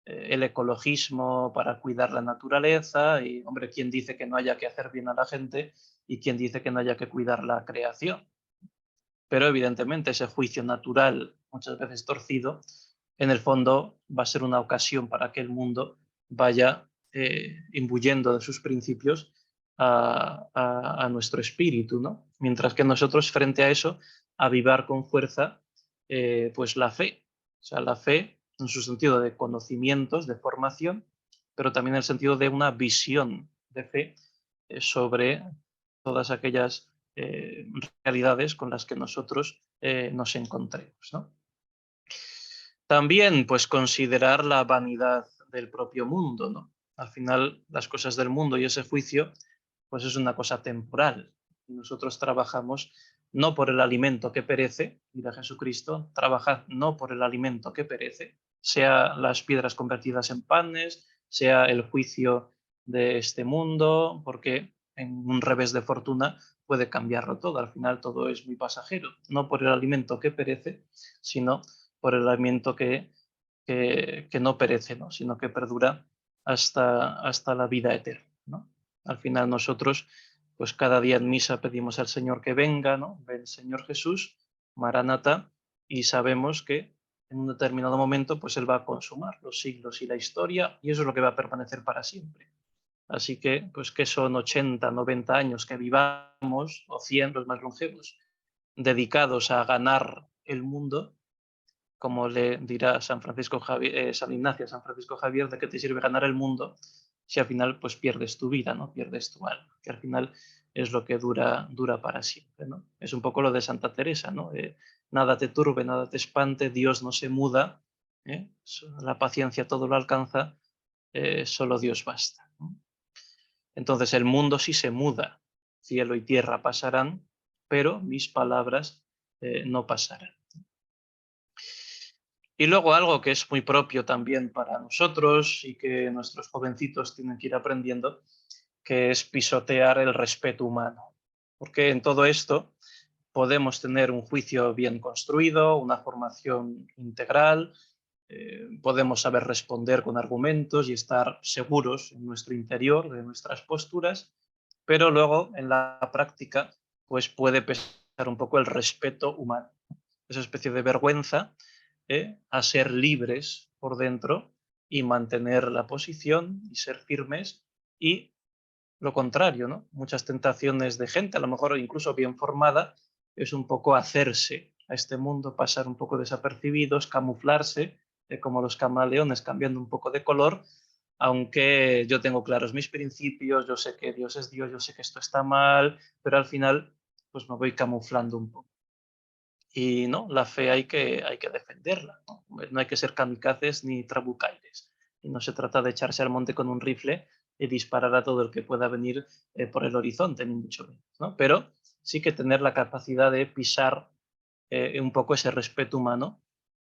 el ecologismo para cuidar la naturaleza y, hombre, ¿quién dice que no haya que hacer bien a la gente y quién dice que no haya que cuidar la creación? Pero evidentemente ese juicio natural, muchas veces torcido, en el fondo va a ser una ocasión para que el mundo vaya imbuyendo de sus principios a nuestro espíritu, ¿no? Mientras que nosotros frente a eso, avivar con fuerza pues la fe, o sea, la fe en su sentido de conocimientos, de formación, pero también en el sentido de una visión de fe sobre todas aquellas realidades con las que nosotros nos encontremos, ¿no? También, pues, considerar la vanidad del propio mundo, ¿no? Al final, las cosas del mundo y ese juicio, pues es una cosa temporal. Nosotros trabajamos no por el alimento que perece, mira Jesucristo, trabaja no por el alimento que perece, sea las piedras convertidas en panes, sea el juicio de este mundo, porque en un revés de fortuna puede cambiarlo todo. Al final todo es muy pasajero, no por el alimento que perece, sino por el alimento que no perece, ¿no? Sino que perdura hasta la vida eterna, ¿no? Al final nosotros, pues cada día en misa pedimos al Señor que venga, ¿no? Ven Señor Jesús, Maranata, y sabemos que en un determinado momento, pues Él va a consumar los siglos y la historia, y eso es lo que va a permanecer para siempre. Así que, pues que son 80, 90 años que vivamos, o 100, los más longevos, dedicados a ganar el mundo, como le dirá San Francisco Javier, San Ignacio, San Francisco Javier, de qué te sirve ganar el mundo si al final pues pierdes tu vida, ¿no? Pierdes tu alma, que al final es lo que dura para siempre, ¿no? Es un poco lo de Santa Teresa, ¿no? Nada te turbe, nada te espante, Dios no se muda, La paciencia todo lo alcanza, solo Dios basta, ¿no? Entonces el mundo sí se muda, cielo y tierra pasarán, pero mis palabras no pasarán. Y luego algo que es muy propio también para nosotros y que nuestros jovencitos tienen que ir aprendiendo, que es pisotear el respeto humano. Porque en todo esto podemos tener un juicio bien construido, una formación integral, podemos saber responder con argumentos y estar seguros en nuestro interior de nuestras posturas, pero luego en la práctica pues puede pesar un poco el respeto humano, esa especie de vergüenza a ser libres por dentro y mantener la posición y ser firmes, y lo contrario, ¿no? Muchas tentaciones de gente, a lo mejor incluso bien formada, es un poco hacerse a este mundo, pasar un poco desapercibidos, camuflarse, como los camaleones, cambiando un poco de color, aunque yo tengo claros mis principios, yo sé que Dios es Dios, yo sé que esto está mal, pero al final pues me voy camuflando un poco. Y no, la fe hay que defenderla, ¿no? No hay que ser kamikazes ni trabucaires. Y no se trata de echarse al monte con un rifle y disparar a todo el que pueda venir por el horizonte, ni mucho menos, ¿no? Pero sí que tener la capacidad de pisar un poco ese respeto humano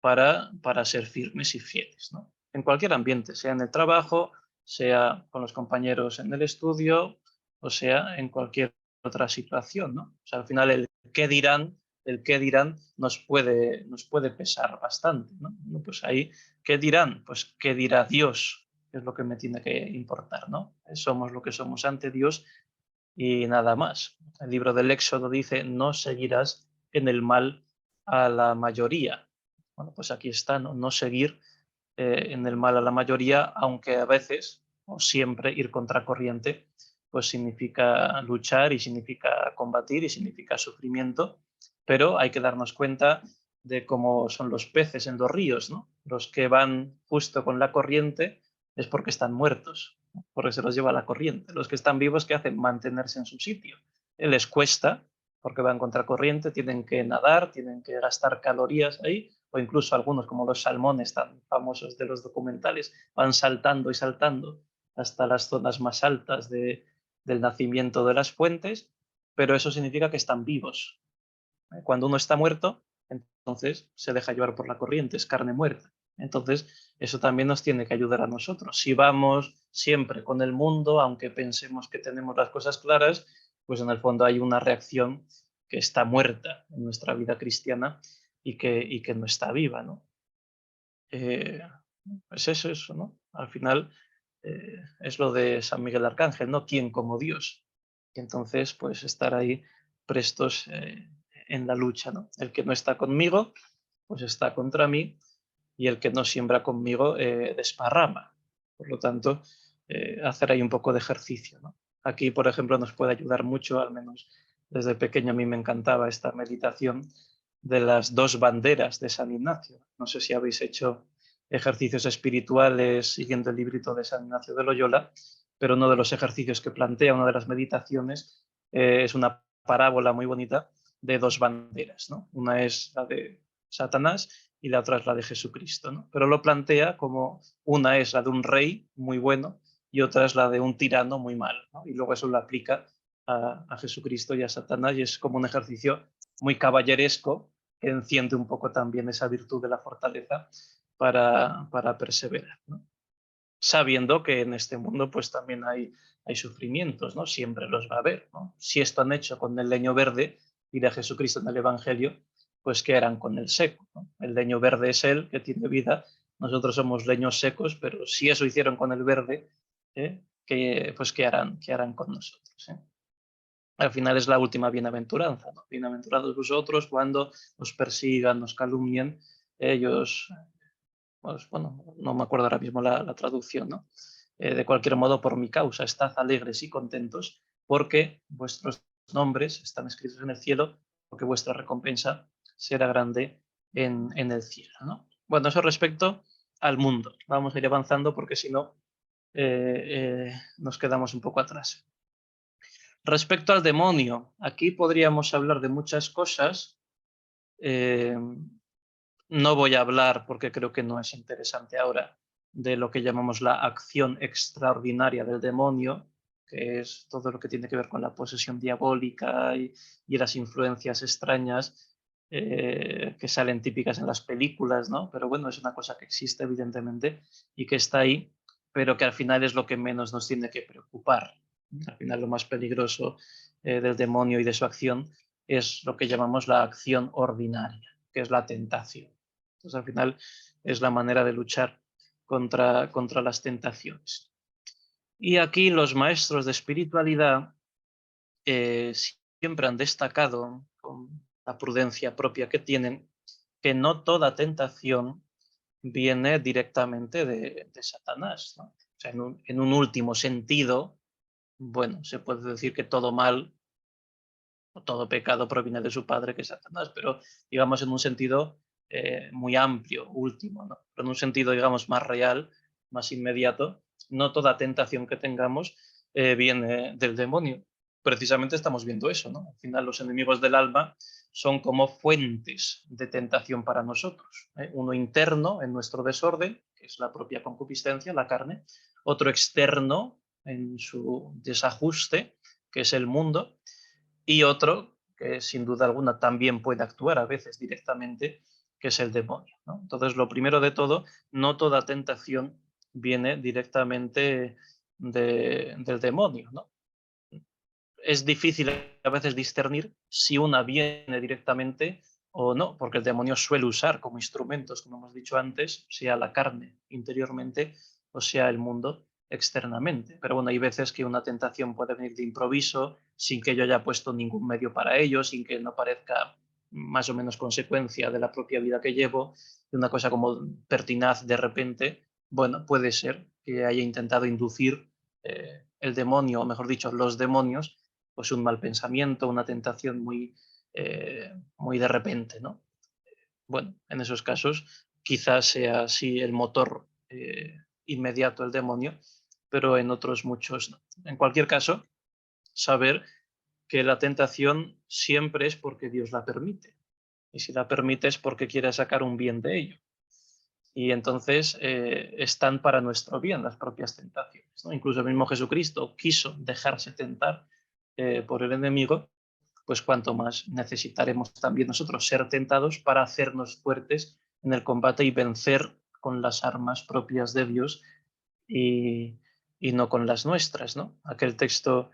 para ser firmes y fieles, ¿no? En cualquier ambiente, sea en el trabajo, sea con los compañeros en el estudio, o sea en cualquier otra situación, ¿no? O sea, al final el qué dirán nos puede pesar bastante, ¿no? Pues ahí, ¿qué dirán? Pues qué dirá Dios, que es lo que me tiene que importar, ¿no? Somos lo que somos ante Dios y nada más. El libro del Éxodo dice, no seguirás en el mal a la mayoría. Bueno, pues aquí está, ¿no? No seguir en el mal a la mayoría, aunque a veces o siempre ir contracorriente, pues significa luchar y significa combatir y significa sufrimiento, pero hay que darnos cuenta de cómo son los peces en los ríos, ¿no? Los que van justo con la corriente es porque están muertos, ¿no? Porque se los lleva la corriente. Los que están vivos, ¿qué hacen? Mantenerse en su sitio. Les cuesta porque van contracorriente, tienen que nadar, tienen que gastar calorías ahí, o incluso algunos como los salmones tan famosos de los documentales, van saltando y saltando hasta las zonas más altas del nacimiento de las fuentes, pero eso significa que están vivos. Cuando uno está muerto, entonces se deja llevar por la corriente, es carne muerta. Entonces, eso también nos tiene que ayudar a nosotros. Si vamos siempre con el mundo, aunque pensemos que tenemos las cosas claras, pues en el fondo hay una reacción que está muerta en nuestra vida cristiana y que no está viva, ¿no? Eh, pues es eso, ¿no? Al final es lo de San Miguel Arcángel, ¿no? ¿Quién como Dios? Y entonces, pues estar ahí prestos en la lucha, ¿no? El que no está conmigo, pues está contra mí, y el que no siembra conmigo desparrama. Por lo tanto, hacer ahí un poco de ejercicio, ¿no? Aquí, por ejemplo, nos puede ayudar mucho, al menos desde pequeño a mí me encantaba esta meditación de las dos banderas de San Ignacio. No sé si habéis hecho ejercicios espirituales siguiendo el librito de San Ignacio de Loyola, pero uno de los ejercicios que plantea, una de las meditaciones, es una parábola muy bonita de dos banderas, ¿no? Una es la de Satanás y la otra es la de Jesucristo, ¿no? Pero lo plantea como una es la de un rey muy bueno y otra es la de un tirano muy malo, ¿no? Y luego eso lo aplica a Jesucristo y a Satanás, y es como un ejercicio muy caballeresco que enciende un poco también esa virtud de la fortaleza para perseverar, ¿no? Sabiendo que en este mundo pues también hay sufrimientos, ¿no? Siempre los va a haber, ¿no? Si esto han hecho con el leño verde, dirá Jesucristo en el Evangelio, pues ¿qué harán con el seco? ¿No? El leño verde es él, que tiene vida, nosotros somos leños secos, pero si eso hicieron con el verde, pues ¿qué harán con nosotros? Al final es la última bienaventuranza, ¿no? Bienaventurados vosotros cuando os persigan, os calumnien, ellos, pues, bueno, no me acuerdo ahora mismo la traducción, ¿no? De cualquier modo, por mi causa, estad alegres y contentos, porque vuestros nombres están escritos en el cielo, porque vuestra recompensa será grande en el cielo, ¿no? Bueno, eso respecto al mundo. Vamos a ir avanzando porque si no, nos quedamos un poco atrás. Respecto al demonio, aquí podríamos hablar de muchas cosas. No voy a hablar, porque creo que no es interesante ahora, de lo que llamamos la acción extraordinaria del demonio, que es todo lo que tiene que ver con la posesión diabólica y las influencias extrañas que salen típicas en las películas, ¿no? Pero bueno, es una cosa que existe evidentemente y que está ahí, pero que al final es lo que menos nos tiene que preocupar. Al final lo más peligroso del demonio y de su acción es lo que llamamos la acción ordinaria, que es la tentación. Entonces, al final es la manera de luchar contra las tentaciones. Y aquí los maestros de espiritualidad siempre han destacado, con la prudencia propia que tienen, que no toda tentación viene directamente de Satanás, ¿no? O sea, en un último sentido, bueno, se puede decir que todo mal o todo pecado proviene de su padre, que es Satanás, pero digamos en un sentido muy amplio, último, ¿no? Pero en un sentido, digamos, más real, más inmediato, no toda tentación que tengamos viene del demonio. Precisamente estamos viendo eso, ¿no? Al final los enemigos del alma son como fuentes de tentación para nosotros. Uno interno en nuestro desorden, que es la propia concupiscencia, la carne, otro externo en su desajuste, que es el mundo, y otro que sin duda alguna también puede actuar a veces directamente, que es el demonio, ¿no? Entonces, lo primero de todo, no toda tentación viene directamente del demonio, ¿no? Es difícil a veces discernir si una viene directamente o no, porque el demonio suele usar como instrumentos, como hemos dicho antes, sea la carne interiormente o sea el mundo externamente. Pero bueno, hay veces que una tentación puede venir de improviso, sin que yo haya puesto ningún medio para ello, sin que no parezca más o menos consecuencia de la propia vida que llevo, de una cosa como pertinaz de repente. Bueno, puede ser que haya intentado inducir el demonio, o mejor dicho, los demonios, pues un mal pensamiento, una tentación muy de repente, ¿no? Bueno, en esos casos quizás sea así el motor inmediato el demonio, pero en otros muchos no. En cualquier caso, saber que la tentación siempre es porque Dios la permite. Y si la permite es porque quiere sacar un bien de ello. Y entonces están para nuestro bien las propias tentaciones, ¿no? Incluso el mismo Jesucristo quiso dejarse tentar por el enemigo, pues cuanto más necesitaremos también nosotros ser tentados para hacernos fuertes en el combate y vencer con las armas propias de Dios y, y no con las nuestras, ¿no? Aquel texto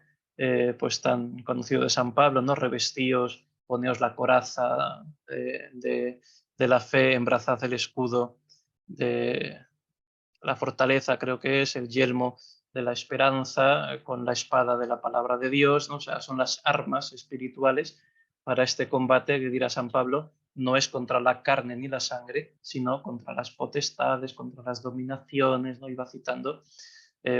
pues tan conocido de San Pablo, ¿no? Revestíos, poneos la coraza de la fe, embrazad el escudo de la fortaleza, creo que es el yelmo de la esperanza con la espada de la palabra de Dios, ¿no? O sea, son las armas espirituales para este combate que dirá San Pablo, no es contra la carne ni la sangre, sino contra las potestades, contra las dominaciones, ¿no? Iba citando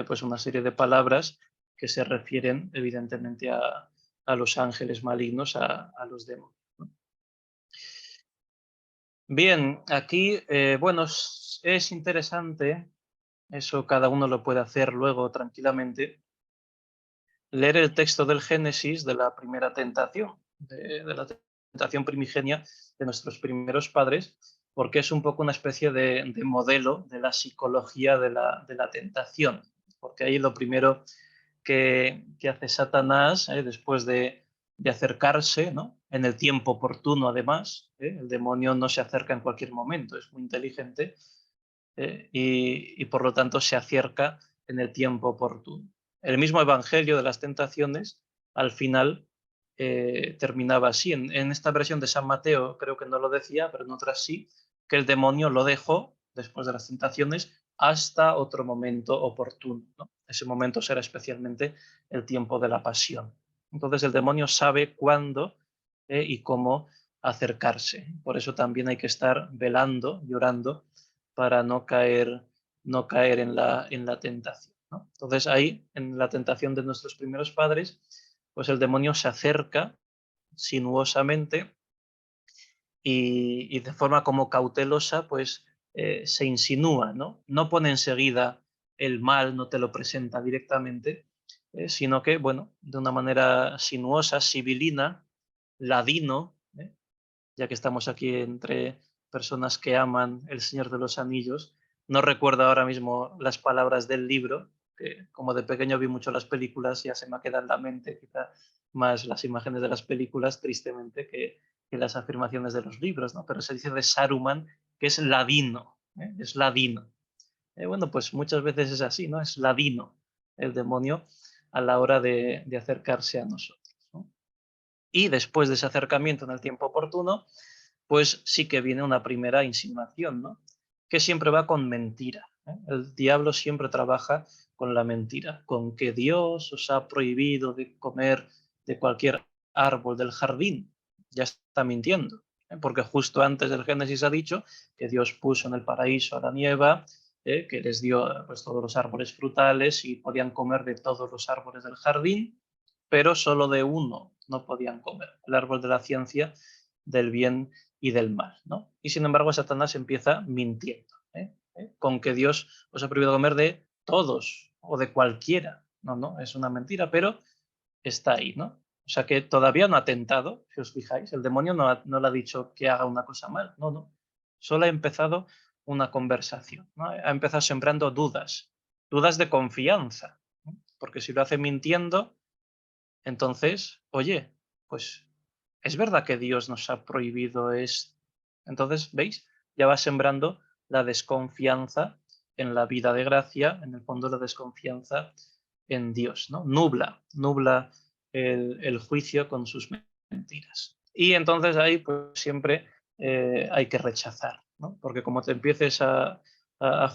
pues una serie de palabras que se refieren evidentemente a los ángeles malignos, a los demonios, ¿no? Bien, aquí, bueno, es interesante, eso cada uno lo puede hacer luego tranquilamente, leer el texto del Génesis de la primera tentación, de la tentación primigenia de nuestros primeros padres, porque es un poco una especie de modelo de la psicología de la tentación, porque ahí lo primero que hace Satanás después de acercarse, ¿no? En el tiempo oportuno además, el demonio no se acerca en cualquier momento, es muy inteligente y por lo tanto se acerca en el tiempo oportuno. El mismo Evangelio de las Tentaciones al final terminaba así. En esta versión de San Mateo creo que no lo decía, pero en otras sí, que el demonio lo dejó después de las tentaciones hasta otro momento oportuno, ¿no? Ese momento será especialmente el tiempo de la pasión. Entonces el demonio sabe cuándo y cómo acercarse. Por eso también hay que estar velando, llorando, para no caer en la tentación, ¿no? Entonces ahí, en la tentación de nuestros primeros padres, pues el demonio se acerca sinuosamente y de forma como cautelosa, pues se insinúa, ¿no? No pone enseguida el mal, no te lo presenta directamente, sino que, bueno, de una manera sinuosa, sibilina, ladino, ya que estamos aquí entre personas que aman El Señor de los Anillos. No recuerdo ahora mismo las palabras del libro, que como de pequeño vi mucho las películas, ya se me queda en la mente quizá más las imágenes de las películas, tristemente, que las afirmaciones de los libros, ¿no? Pero se dice de Saruman que es ladino, ¿eh? Es ladino. Bueno, pues muchas veces es así, ¿no? Es ladino el demonio a la hora de acercarse a nosotros, ¿no? Y después de ese acercamiento en el tiempo oportuno, pues sí que viene una primera insinuación, ¿no? Que siempre va con mentira, ¿eh? El diablo siempre trabaja con la mentira, con que Dios os ha prohibido de comer de cualquier árbol del jardín. Ya está mintiendo, ¿eh? Porque justo antes del Génesis ha dicho que Dios puso en el paraíso a Adán y Eva, que les dio pues, todos los árboles frutales y podían comer de todos los árboles del jardín, pero solo de uno no podían comer, el árbol de la ciencia del bien y del mal, ¿no? Y sin embargo, Satanás empieza mintiendo, con que Dios os ha prohibido comer de todos o de cualquiera. No, no, es una mentira, pero está ahí, ¿no? O sea que todavía no ha tentado, si os fijáis, el demonio no le ha dicho que haga una cosa mal, no, no. Solo ha empezado una conversación, ¿no? Ha empezado sembrando dudas, dudas de confianza, ¿no? Porque si lo hace mintiendo, entonces, oye, pues es verdad que Dios nos ha prohibido esto. Entonces, ¿veis? Ya va sembrando la desconfianza en la vida de gracia, en el fondo la desconfianza en Dios, ¿no? Nubla el juicio con sus mentiras. Y entonces ahí pues siempre hay que rechazar, ¿no? Porque como te empieces a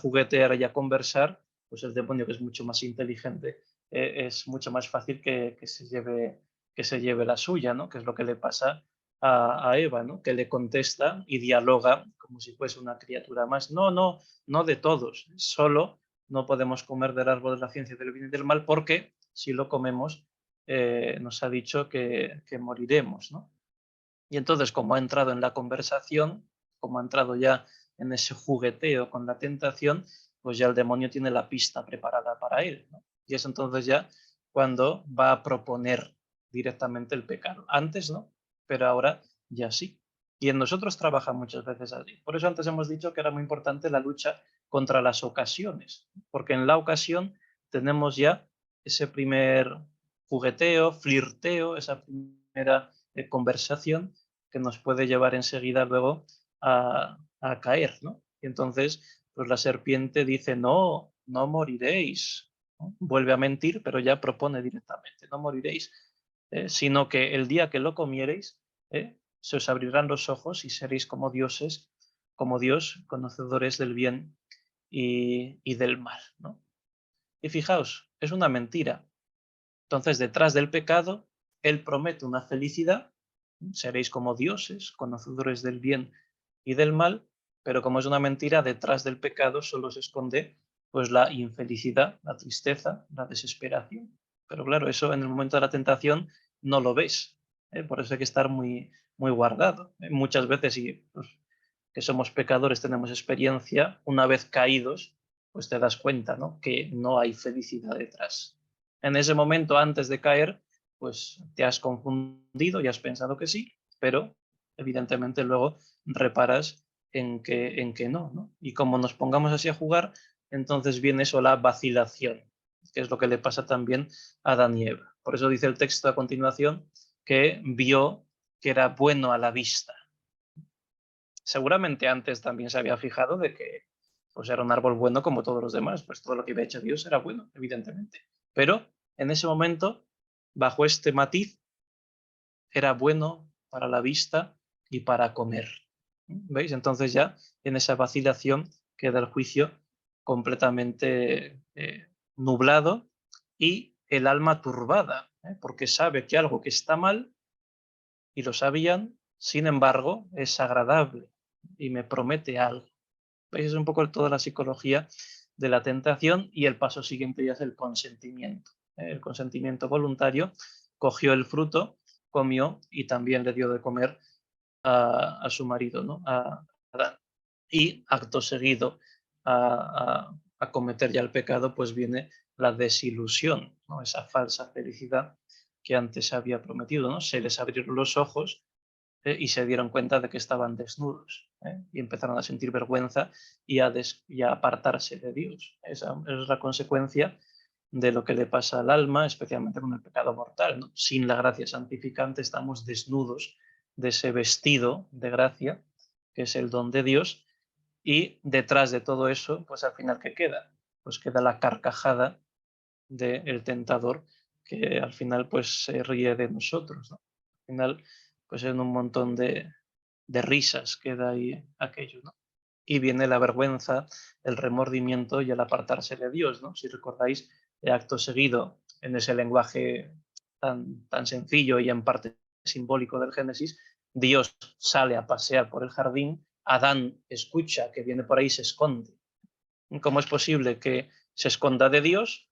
juguetear y a conversar, pues el demonio, que es mucho más inteligente, es mucho más fácil que se lleve la suya, ¿no? Que es lo que le pasa a Eva, ¿no? Que le contesta y dialoga como si fuese una criatura más. No, no, no de todos, solo no podemos comer del árbol de la ciencia del bien y del mal porque si lo comemos nos ha dicho que moriremos, ¿no? Y entonces, como ha entrado en la conversación, como ha entrado ya en ese jugueteo con la tentación, pues ya el demonio tiene la pista preparada para él, ¿no? Y es entonces ya cuando va a proponer directamente el pecado. Antes no, pero ahora ya sí. Y en nosotros trabaja muchas veces así. Por eso antes hemos dicho que era muy importante la lucha contra las ocasiones, porque en la ocasión tenemos ya ese primer jugueteo, flirteo, esa primera conversación que nos puede llevar enseguida luego a caer, ¿no? Y entonces, pues la serpiente dice, no, no moriréis, ¿no? Vuelve a mentir, pero ya propone directamente, no moriréis, sino que el día que lo comiereis, se os abrirán los ojos y seréis como dioses, como Dios, conocedores del bien y del mal, ¿no? Y fijaos, es una mentira. Entonces, detrás del pecado, Él promete una felicidad, seréis como dioses, conocedores del bien y del mal, pero como es una mentira, detrás del pecado solo se esconde pues la infelicidad, la tristeza, la desesperación. Pero claro, eso en el momento de la tentación no lo ves, ¿eh? Por eso hay que estar muy, muy guardado, ¿eh? Muchas veces, y pues, que somos pecadores, tenemos experiencia, una vez caídos, pues te das cuenta, ¿no? Que no hay felicidad detrás. En ese momento, antes de caer, pues te has confundido y has pensado que sí, pero evidentemente luego reparas en que no, ¿no? Y como nos pongamos así a jugar, entonces viene eso, la vacilación, que es lo que le pasa también a Adán y Eva. Por eso dice el texto a continuación que vio que era bueno a la vista. Seguramente antes también se había fijado de que pues era un árbol bueno como todos los demás, pues todo lo que había hecho Dios era bueno, evidentemente. Pero en ese momento, bajo este matiz, era bueno para la vista y para comer. ¿Veis? Entonces ya en esa vacilación queda el juicio completamente nublado y el alma turbada, porque sabe que algo que está mal, y lo sabían, sin embargo, es agradable y me promete algo. ¿Veis? Es un poco toda la psicología de la tentación y el paso siguiente ya es el consentimiento. El consentimiento voluntario, cogió el fruto, comió y también le dio de comer a su marido, ¿no? A Adán. Y acto seguido a cometer ya el pecado, pues viene la desilusión, ¿no? Esa falsa felicidad que antes había prometido, ¿no? Se les abrieron los ojos, y se dieron cuenta de que estaban desnudos, y empezaron a sentir vergüenza y a apartarse de Dios. Esa es la consecuencia de lo que le pasa al alma, especialmente con el pecado mortal, ¿no? Sin la gracia santificante estamos desnudos de ese vestido de gracia, que es el don de Dios, y detrás de todo eso, pues al final, ¿qué queda? Pues queda la carcajada del tentador, que al final pues se ríe de nosotros, ¿no? Al final, pues en un montón de risas queda ahí aquello, ¿no? Y viene la vergüenza, el remordimiento y el apartarse de Dios, ¿no? Si recordáis, acto seguido, en ese lenguaje tan sencillo y en parte simbólico del Génesis, Dios sale a pasear por el jardín, Adán escucha que viene por ahí y se esconde. ¿Cómo es posible que se esconda de Dios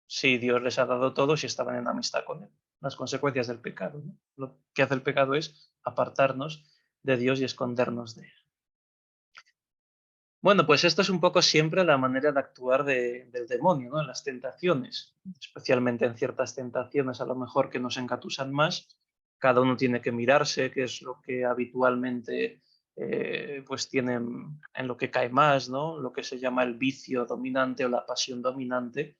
si Dios les ha dado todo, si estaban en amistad con Él? Las consecuencias del pecado, ¿no? Lo que hace el pecado es apartarnos de Dios y escondernos de Él. Bueno, pues esto es un poco siempre la manera de actuar del demonio, ¿no? En las tentaciones, especialmente en ciertas tentaciones a lo mejor que nos engatusan más. Cada uno tiene que mirarse qué es lo que habitualmente pues tienen en lo que cae más, ¿no? Lo que se llama el vicio dominante o la pasión dominante,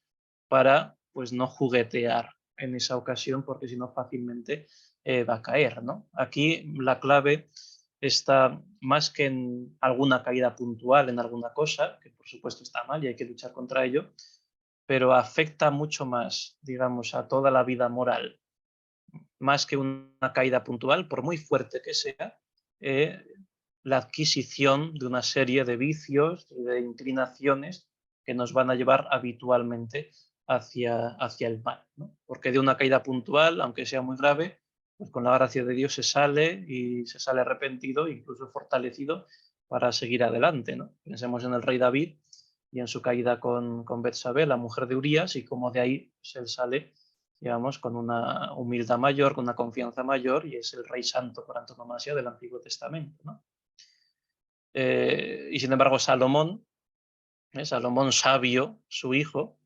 para pues no juguetear en esa ocasión, porque si no fácilmente va a caer, ¿no? Aquí la clave está más que en alguna caída puntual, en alguna cosa, que por supuesto está mal y hay que luchar contra ello, pero afecta mucho más, digamos, a toda la vida moral, más que una caída puntual, por muy fuerte que sea, eh, la adquisición de una serie de vicios y de inclinaciones que nos van a llevar habitualmente hacia el mal, ¿no? Porque de una caída puntual, aunque sea muy grave, pues con la gracia de Dios se sale y se sale arrepentido, incluso fortalecido para seguir adelante, ¿no? Pensemos en el rey David y en su caída con Betsabé, la mujer de Urías, y cómo de ahí él sale, digamos, con una humildad mayor, con una confianza mayor, y es el rey santo por antonomasia del Antiguo Testamento, ¿no? Y sin embargo, Salomón, Salomón sabio, su hijo,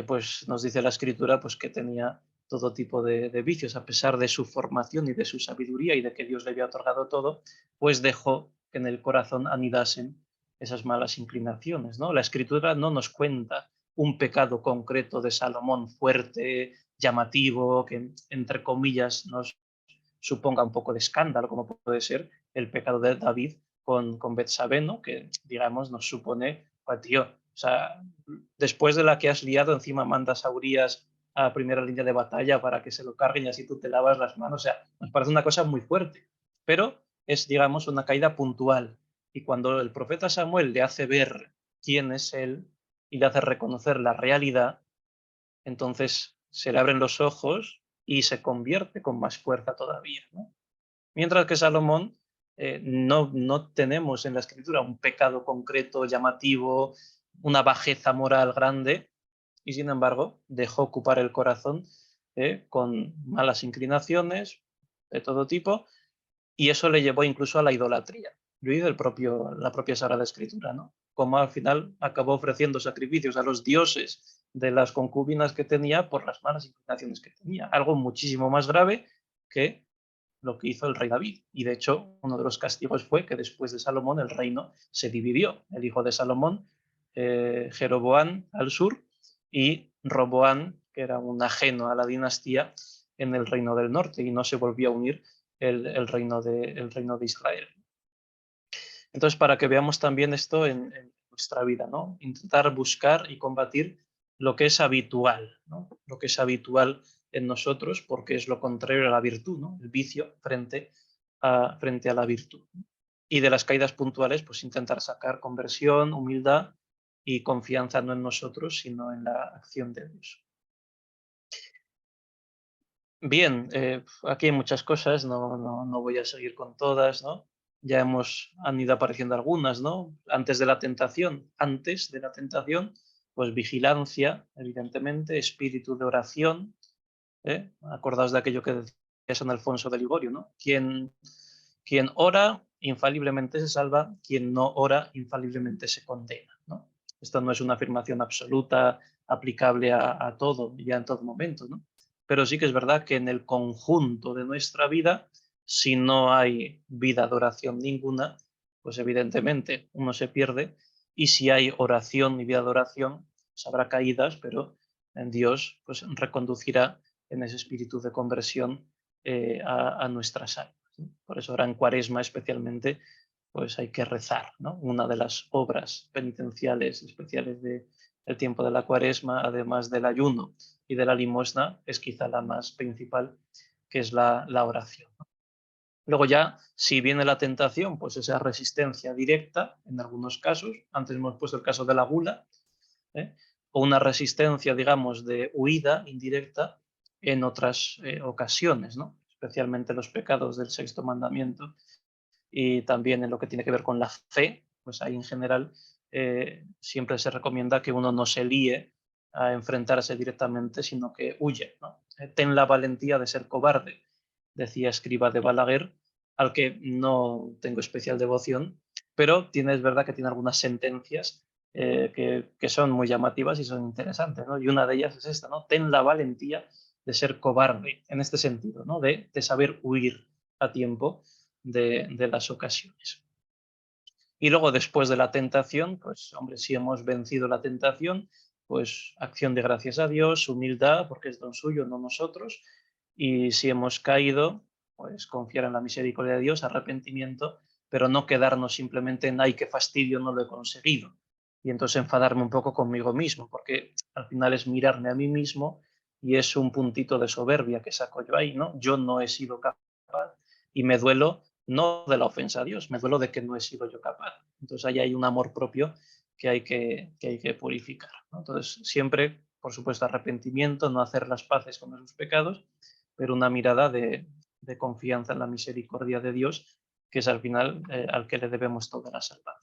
pues nos dice la escritura pues que tenía todo tipo de vicios, a pesar de su formación y de su sabiduría y de que Dios le había otorgado todo, pues dejó que en el corazón anidasen esas malas inclinaciones, ¿no? La escritura no nos cuenta un pecado concreto de Salomón fuerte, llamativo, que entre comillas nos suponga un poco de escándalo, como puede ser el pecado de David con Betsabé, ¿no? Que digamos nos supone, pues, tío, o sea, después de la que has liado, encima mandas a Urias a primera línea de batalla para que se lo carguen y así tú te lavas las manos. O sea, nos parece una cosa muy fuerte, pero es, digamos, una caída puntual. Y cuando el profeta Samuel le hace ver quién es él y le hace reconocer la realidad, entonces se le abren los ojos y se convierte con más fuerza todavía, ¿no? Mientras que Salomón no tenemos en la escritura un pecado concreto, llamativo, una bajeza moral grande, y sin embargo dejó ocupar el corazón con malas inclinaciones de todo tipo, y eso le llevó incluso a la idolatría. Lo dice la propia Sagrada Escritura, ¿no? Como al final acabó ofreciendo sacrificios a los dioses de las concubinas que tenía por las malas inclinaciones que tenía. Algo muchísimo más grave que lo que hizo el rey David. Y de hecho, uno de los castigos fue que después de Salomón el reino se dividió. El hijo de Salomón, Jeroboam al sur, y Roboam, que era un ajeno a la dinastía, en el reino del norte, y no se volvió a unir el reino de Israel. Entonces, para que veamos también esto en nuestra vida, ¿no? Intentar buscar y combatir lo que es habitual, ¿no? Lo que es habitual en nosotros, porque es lo contrario a la virtud, ¿no? El vicio frente a la virtud. Y de las caídas puntuales, pues intentar sacar conversión, humildad y confianza no en nosotros, sino en la acción de Dios. Bien, aquí hay muchas cosas, no voy a seguir con todas, ¿no? Ya han ido apareciendo algunas, ¿no? Antes de la tentación, pues vigilancia, evidentemente, espíritu de oración, ¿eh? Acordaos de aquello que decía San Alfonso de Ligorio, ¿no? Quien ora infaliblemente se salva, quien no ora infaliblemente se condena, ¿no? Esto no es una afirmación absoluta, aplicable a todo, ya en todo momento, ¿no? Pero sí que es verdad que en el conjunto de nuestra vida Si no hay vida de oración ninguna, pues evidentemente uno se pierde. Y si hay oración y vida de oración, pues habrá caídas, pero en Dios pues reconducirá en ese espíritu de conversión a nuestras almas, ¿no? Por eso ahora en Cuaresma especialmente pues hay que rezar, ¿no? Una de las obras penitenciales especiales del tiempo de la Cuaresma, además del ayuno y de la limosna, es quizá la más principal, que es la oración. Luego ya, si viene la tentación, pues esa resistencia directa, en algunos casos, antes hemos puesto el caso de la gula, ¿eh? O una resistencia, digamos, de huida indirecta en otras ocasiones, ¿no? Especialmente los pecados del sexto mandamiento y también en lo que tiene que ver con la fe, pues ahí en general siempre se recomienda que uno no se líe a enfrentarse directamente, sino que huye, ¿no? Ten la valentía de ser cobarde, decía Escriba de Balaguer, al que no tengo especial devoción, pero es verdad que tiene algunas sentencias que son muy llamativas y son interesantes, ¿no? Y una de ellas es esta, ¿no? Ten la valentía de ser cobarde, en este sentido, ¿no? De saber huir a tiempo de las ocasiones. Y luego, después de la tentación, pues, hombre, si hemos vencido la tentación, pues acción de gracias a Dios, humildad, porque es don suyo, no nosotros. Y si hemos caído, pues confiar en la misericordia de Dios, arrepentimiento, pero no quedarnos simplemente en, ay, qué fastidio, no lo he conseguido. Y entonces enfadarme un poco conmigo mismo, porque al final es mirarme a mí mismo y es un puntito de soberbia que saco yo ahí, ¿no? Yo no he sido capaz y me duelo no de la ofensa a Dios, me duelo de que no he sido yo capaz. Entonces ahí hay un amor propio que hay que purificar, ¿no? Entonces siempre, por supuesto, arrepentimiento, no hacer las paces con esos pecados, pero una mirada de confianza en la misericordia de Dios, que es al final al que le debemos toda la salvación.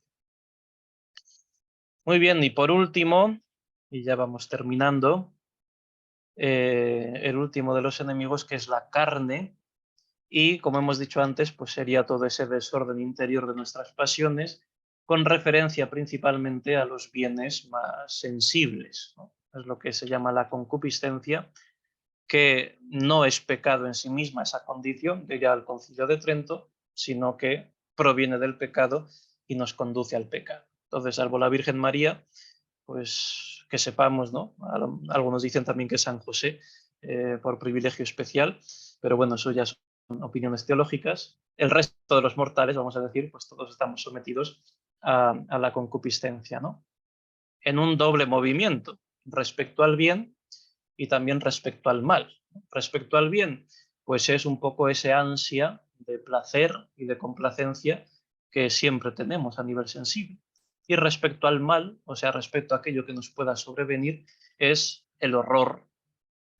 Muy bien, y por último, y ya vamos terminando, el último de los enemigos, que es la carne, y como hemos dicho antes, pues sería todo ese desorden interior de nuestras pasiones, con referencia principalmente a los bienes más sensibles, ¿no? Es lo que se llama la concupiscencia, que no es pecado en sí misma esa condición, diría el Concilio de Trento, sino que proviene del pecado y nos conduce al pecado. Entonces, salvo la Virgen María, pues que sepamos, ¿no? Algunos dicen también que San José, por privilegio especial, pero bueno, eso ya son opiniones teológicas. El resto de los mortales, vamos a decir, pues todos estamos sometidos a la concupiscencia, ¿no? En un doble movimiento, respecto al bien y también respecto al mal. Respecto al bien, pues es un poco ese ansia de placer y de complacencia que siempre tenemos a nivel sensible. Y respecto al mal, o sea, respecto a aquello que nos pueda sobrevenir, es el horror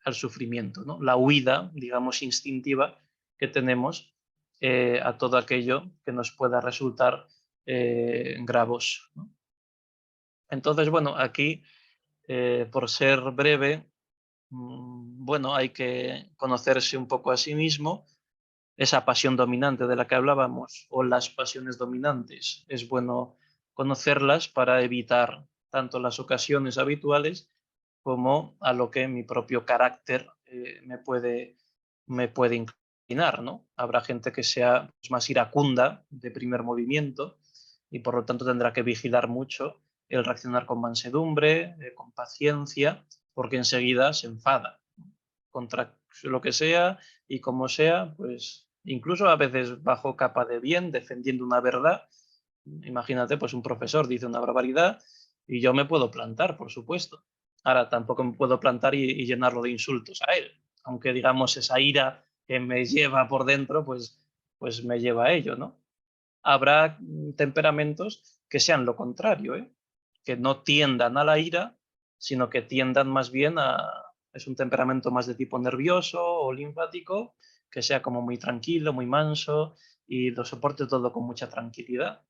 al sufrimiento, ¿no? La huida, digamos, instintiva que tenemos a todo aquello que nos pueda resultar gravoso, ¿no? Entonces, bueno, aquí, por ser breve, bueno, hay que conocerse un poco a sí mismo, esa pasión dominante de la que hablábamos, o las pasiones dominantes. Es bueno conocerlas para evitar tanto las ocasiones habituales como a lo que mi propio carácter me puede inclinar, ¿no? Habrá gente que sea más iracunda de primer movimiento y por lo tanto tendrá que vigilar mucho el reaccionar con mansedumbre, con paciencia, porque enseguida se enfada contra lo que sea y como sea, pues incluso a veces bajo capa de bien, defendiendo una verdad. Imagínate, pues un profesor dice una barbaridad y yo me puedo plantar, por supuesto. Ahora tampoco me puedo plantar y llenarlo de insultos a él, aunque digamos esa ira que me lleva por dentro, pues me lleva a ello, ¿no? Habrá temperamentos que sean lo contrario, ¿eh? Que no tiendan a la ira, sino que tiendan más bien a... Es un temperamento más de tipo nervioso o linfático, que sea como muy tranquilo, muy manso y lo soporte todo con mucha tranquilidad.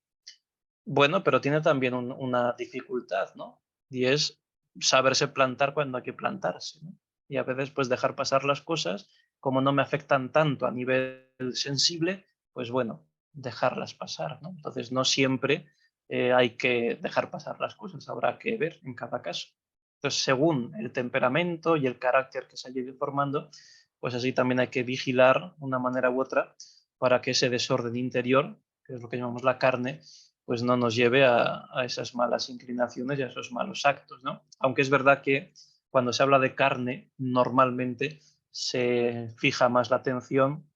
Bueno, pero tiene también una dificultad, ¿no? Y es saberse plantar cuando hay que plantarse, ¿no? Y a veces pues dejar pasar las cosas, como no me afectan tanto a nivel sensible, pues bueno, dejarlas pasar, ¿no? Entonces no siempre hay que dejar pasar las cosas, habrá que ver en cada caso. Entonces, según el temperamento y el carácter que se haya ido formando, pues así también hay que vigilar una manera u otra para que ese desorden interior, que es lo que llamamos la carne, pues no nos lleve a esas malas inclinaciones y a esos malos actos, ¿no? Aunque es verdad que cuando se habla de carne, normalmente se fija más la atención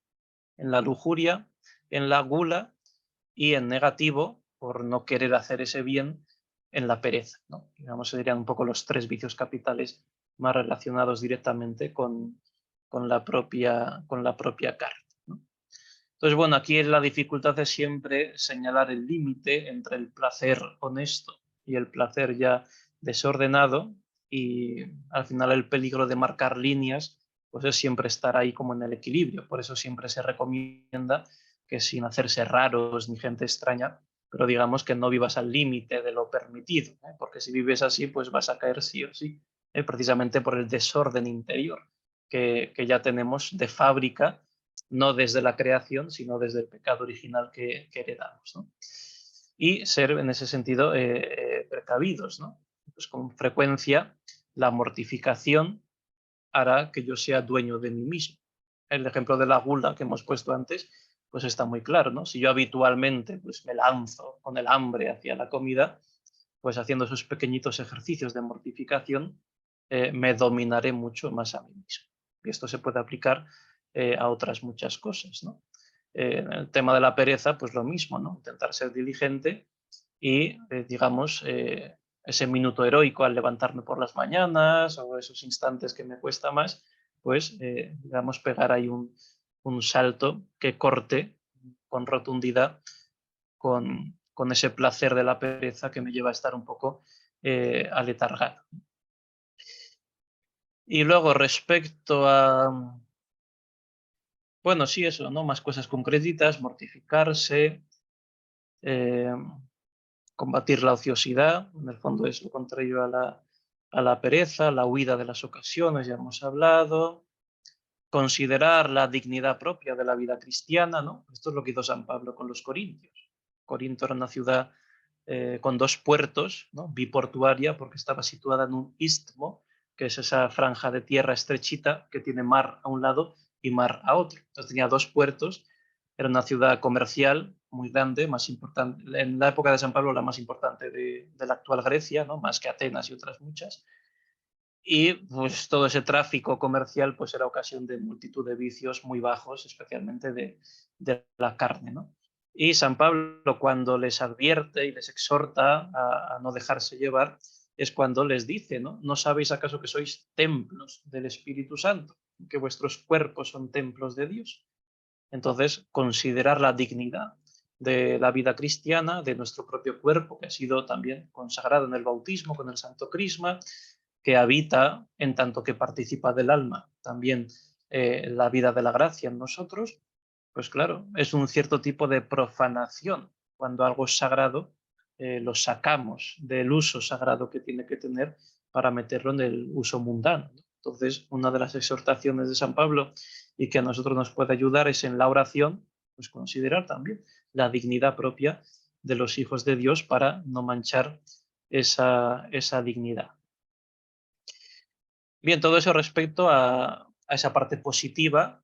en la lujuria, en la gula y en negativo, por no querer hacer ese bien, en la pereza, ¿no? Digamos, serían un poco los 3 vicios capitales más relacionados directamente con la propia carne, ¿no? Entonces, bueno, aquí la dificultad es siempre señalar el límite entre el placer honesto y el placer ya desordenado, y al final el peligro de marcar líneas pues es siempre estar ahí como en el equilibrio. Por eso siempre se recomienda que, sin hacerse raros ni gente extraña, pero digamos que no vivas al límite de lo permitido, ¿eh? Porque si vives así pues vas a caer sí o sí, precisamente por el desorden interior que ya tenemos de fábrica, no desde la creación, sino desde el pecado original que heredamos, ¿no? Y ser en ese sentido precavidos, ¿no? Pues con frecuencia la mortificación hará que yo sea dueño de mí mismo. El ejemplo de la gula que hemos puesto antes, pues está muy claro, ¿no? Si yo habitualmente pues me lanzo con el hambre hacia la comida, pues haciendo esos pequeñitos ejercicios de mortificación, me dominaré mucho más a mí mismo. Y esto se puede aplicar a otras muchas cosas, ¿no? En el tema de la pereza, pues lo mismo, ¿no? Intentar ser diligente y, digamos, ese minuto heroico al levantarme por las mañanas o esos instantes que me cuesta más, pues, digamos, pegar ahí un salto que corte con rotundidad con ese placer de la pereza que me lleva a estar un poco aletargado. Y luego respecto a, bueno, sí, eso, ¿no? Más cosas concretitas, mortificarse, eh, combatir la ociosidad, en el fondo es lo contrario a la pereza, la huida de las ocasiones, ya hemos hablado, considerar la dignidad propia de la vida cristiana, ¿no? Esto es lo que hizo San Pablo con los corintios. Corinto era una ciudad con 2 puertos, ¿no? Biportuaria, porque estaba situada en un istmo, que es esa franja de tierra estrechita que tiene mar a un lado y mar a otro. Entonces tenía 2 puertos, era una ciudad comercial muy grande, más importante, en la época de San Pablo la más importante de la actual Grecia, ¿no? Más que Atenas y otras muchas. Y pues todo ese tráfico comercial pues era ocasión de multitud de vicios muy bajos, especialmente de la carne, ¿no? Y San Pablo, cuando les advierte y les exhorta a no dejarse llevar, es cuando les dice, ¿no? ¿No sabéis acaso que sois templos del Espíritu Santo? Que vuestros cuerpos son templos de Dios. Entonces, considerar la dignidad de la vida cristiana, de nuestro propio cuerpo, que ha sido también consagrado en el bautismo con el Santo Crisma, que habita en tanto que participa del alma también la vida de la gracia en nosotros, pues claro, es un cierto tipo de profanación. Cuando algo es sagrado, lo sacamos del uso sagrado que tiene que tener para meterlo en el uso mundano. Entonces, una de las exhortaciones de San Pablo y que a nosotros nos puede ayudar es en la oración, pues considerar también la dignidad propia de los hijos de Dios para no manchar esa dignidad. Bien, todo eso respecto a esa parte positiva,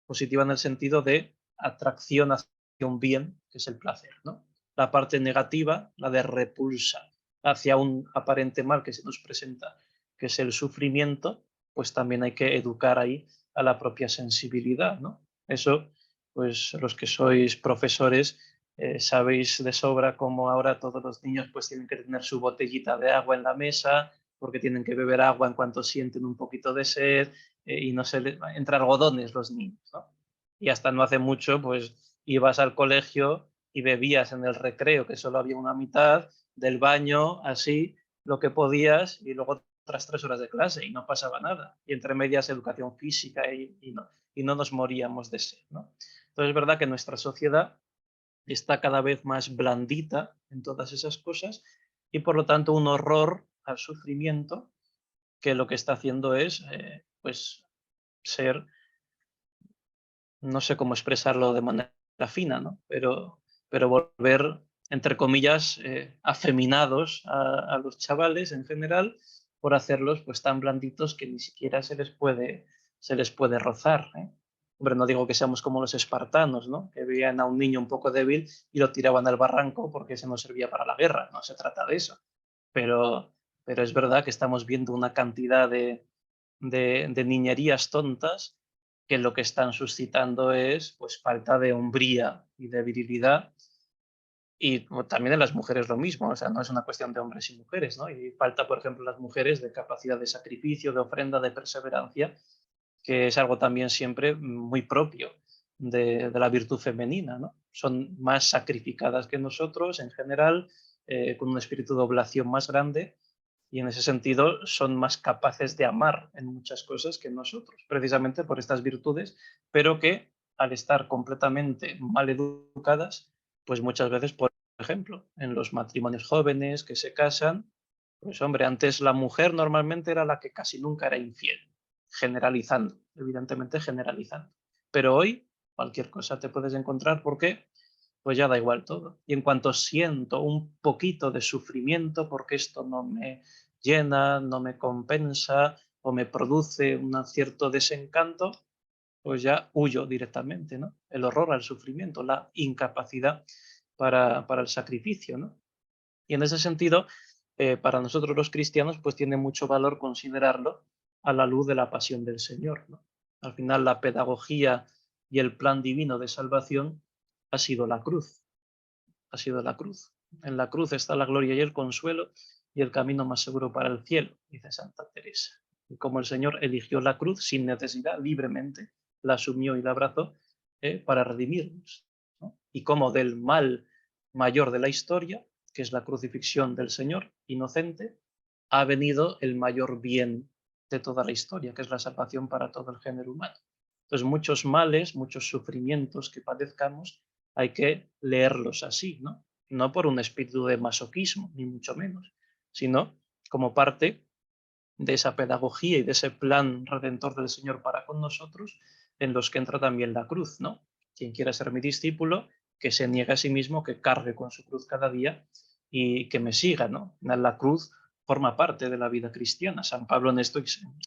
positiva en el sentido de atracción hacia un bien, que es el placer, ¿no? La parte negativa, la de repulsa hacia un aparente mal que se nos presenta, que es el sufrimiento, pues también hay que educar ahí a la propia sensibilidad, ¿no? Eso, pues los que sois profesores sabéis de sobra cómo ahora todos los niños pues tienen que tener su botellita de agua en la mesa, porque tienen que beber agua en cuanto sienten un poquito de sed, y no se les entre algodones los niños, ¿no? Y hasta no hace mucho, pues ibas al colegio y bebías en el recreo, que solo había una mitad, del baño, así, lo que podías, y luego otras 3 horas de clase y no pasaba nada. Y entre medias educación física y no nos moríamos de sed, ¿no? Entonces es verdad que nuestra sociedad está cada vez más blandita en todas esas cosas y por lo tanto un horror al sufrimiento que lo que está haciendo es pues ser, no sé cómo expresarlo de manera fina, ¿no? Pero volver, entre comillas, afeminados a los chavales en general por hacerlos pues tan blanditos que ni siquiera se les puede rozar, ¿eh? Hombre, no digo que seamos como los espartanos, ¿no? Que veían a un niño un poco débil y lo tiraban al barranco porque ese no servía para la guerra, no se trata de eso. Pero, pero es verdad que estamos viendo una cantidad de niñerías tontas que lo que están suscitando es pues falta de hombría y de virilidad, y también en las mujeres lo mismo, o sea, no es una cuestión de hombres y mujeres, ¿no? Y falta, por ejemplo, las mujeres de capacidad de sacrificio, de ofrenda, de perseverancia, que es algo también siempre muy propio de la virtud femenina, ¿no? Son más sacrificadas que nosotros en general, con un espíritu de oblación más grande, y en ese sentido son más capaces de amar en muchas cosas que nosotros, precisamente por estas virtudes, pero que al estar completamente mal educadas, pues muchas veces, por ejemplo, en los matrimonios jóvenes que se casan, pues hombre, antes la mujer normalmente era la que casi nunca era infiel, generalizando, evidentemente generalizando. Pero hoy cualquier cosa te puedes encontrar porque pues ya da igual todo. Y en cuanto siento un poquito de sufrimiento porque esto no me llena, no me compensa o me produce un cierto desencanto, pues ya huyo directamente, ¿no? El horror al sufrimiento, la incapacidad para el sacrificio, ¿no? Y en ese sentido, para nosotros los cristianos, pues tiene mucho valor considerarlo a la luz de la pasión del Señor, ¿no? Al final, la pedagogía y el plan divino de salvación ha sido la cruz, ha sido la cruz. En la cruz está la gloria y el consuelo y el camino más seguro para el cielo, dice Santa Teresa. Y como el Señor eligió la cruz sin necesidad, libremente, la asumió y la abrazó para redimirnos, ¿no? Y como del mal mayor de la historia, que es la crucifixión del Señor inocente, ha venido el mayor bien de toda la historia, que es la salvación para todo el género humano. Entonces, muchos males, muchos sufrimientos que padezcamos, hay que leerlos así, ¿no? No por un espíritu de masoquismo, ni mucho menos, sino como parte de esa pedagogía y de ese plan redentor del Señor para con nosotros, en los que entra también la cruz, ¿no? Quien quiera ser mi discípulo, que se niegue a sí mismo, que cargue con su cruz cada día y que me siga, ¿no? La cruz forma parte de la vida cristiana. San Pablo en esto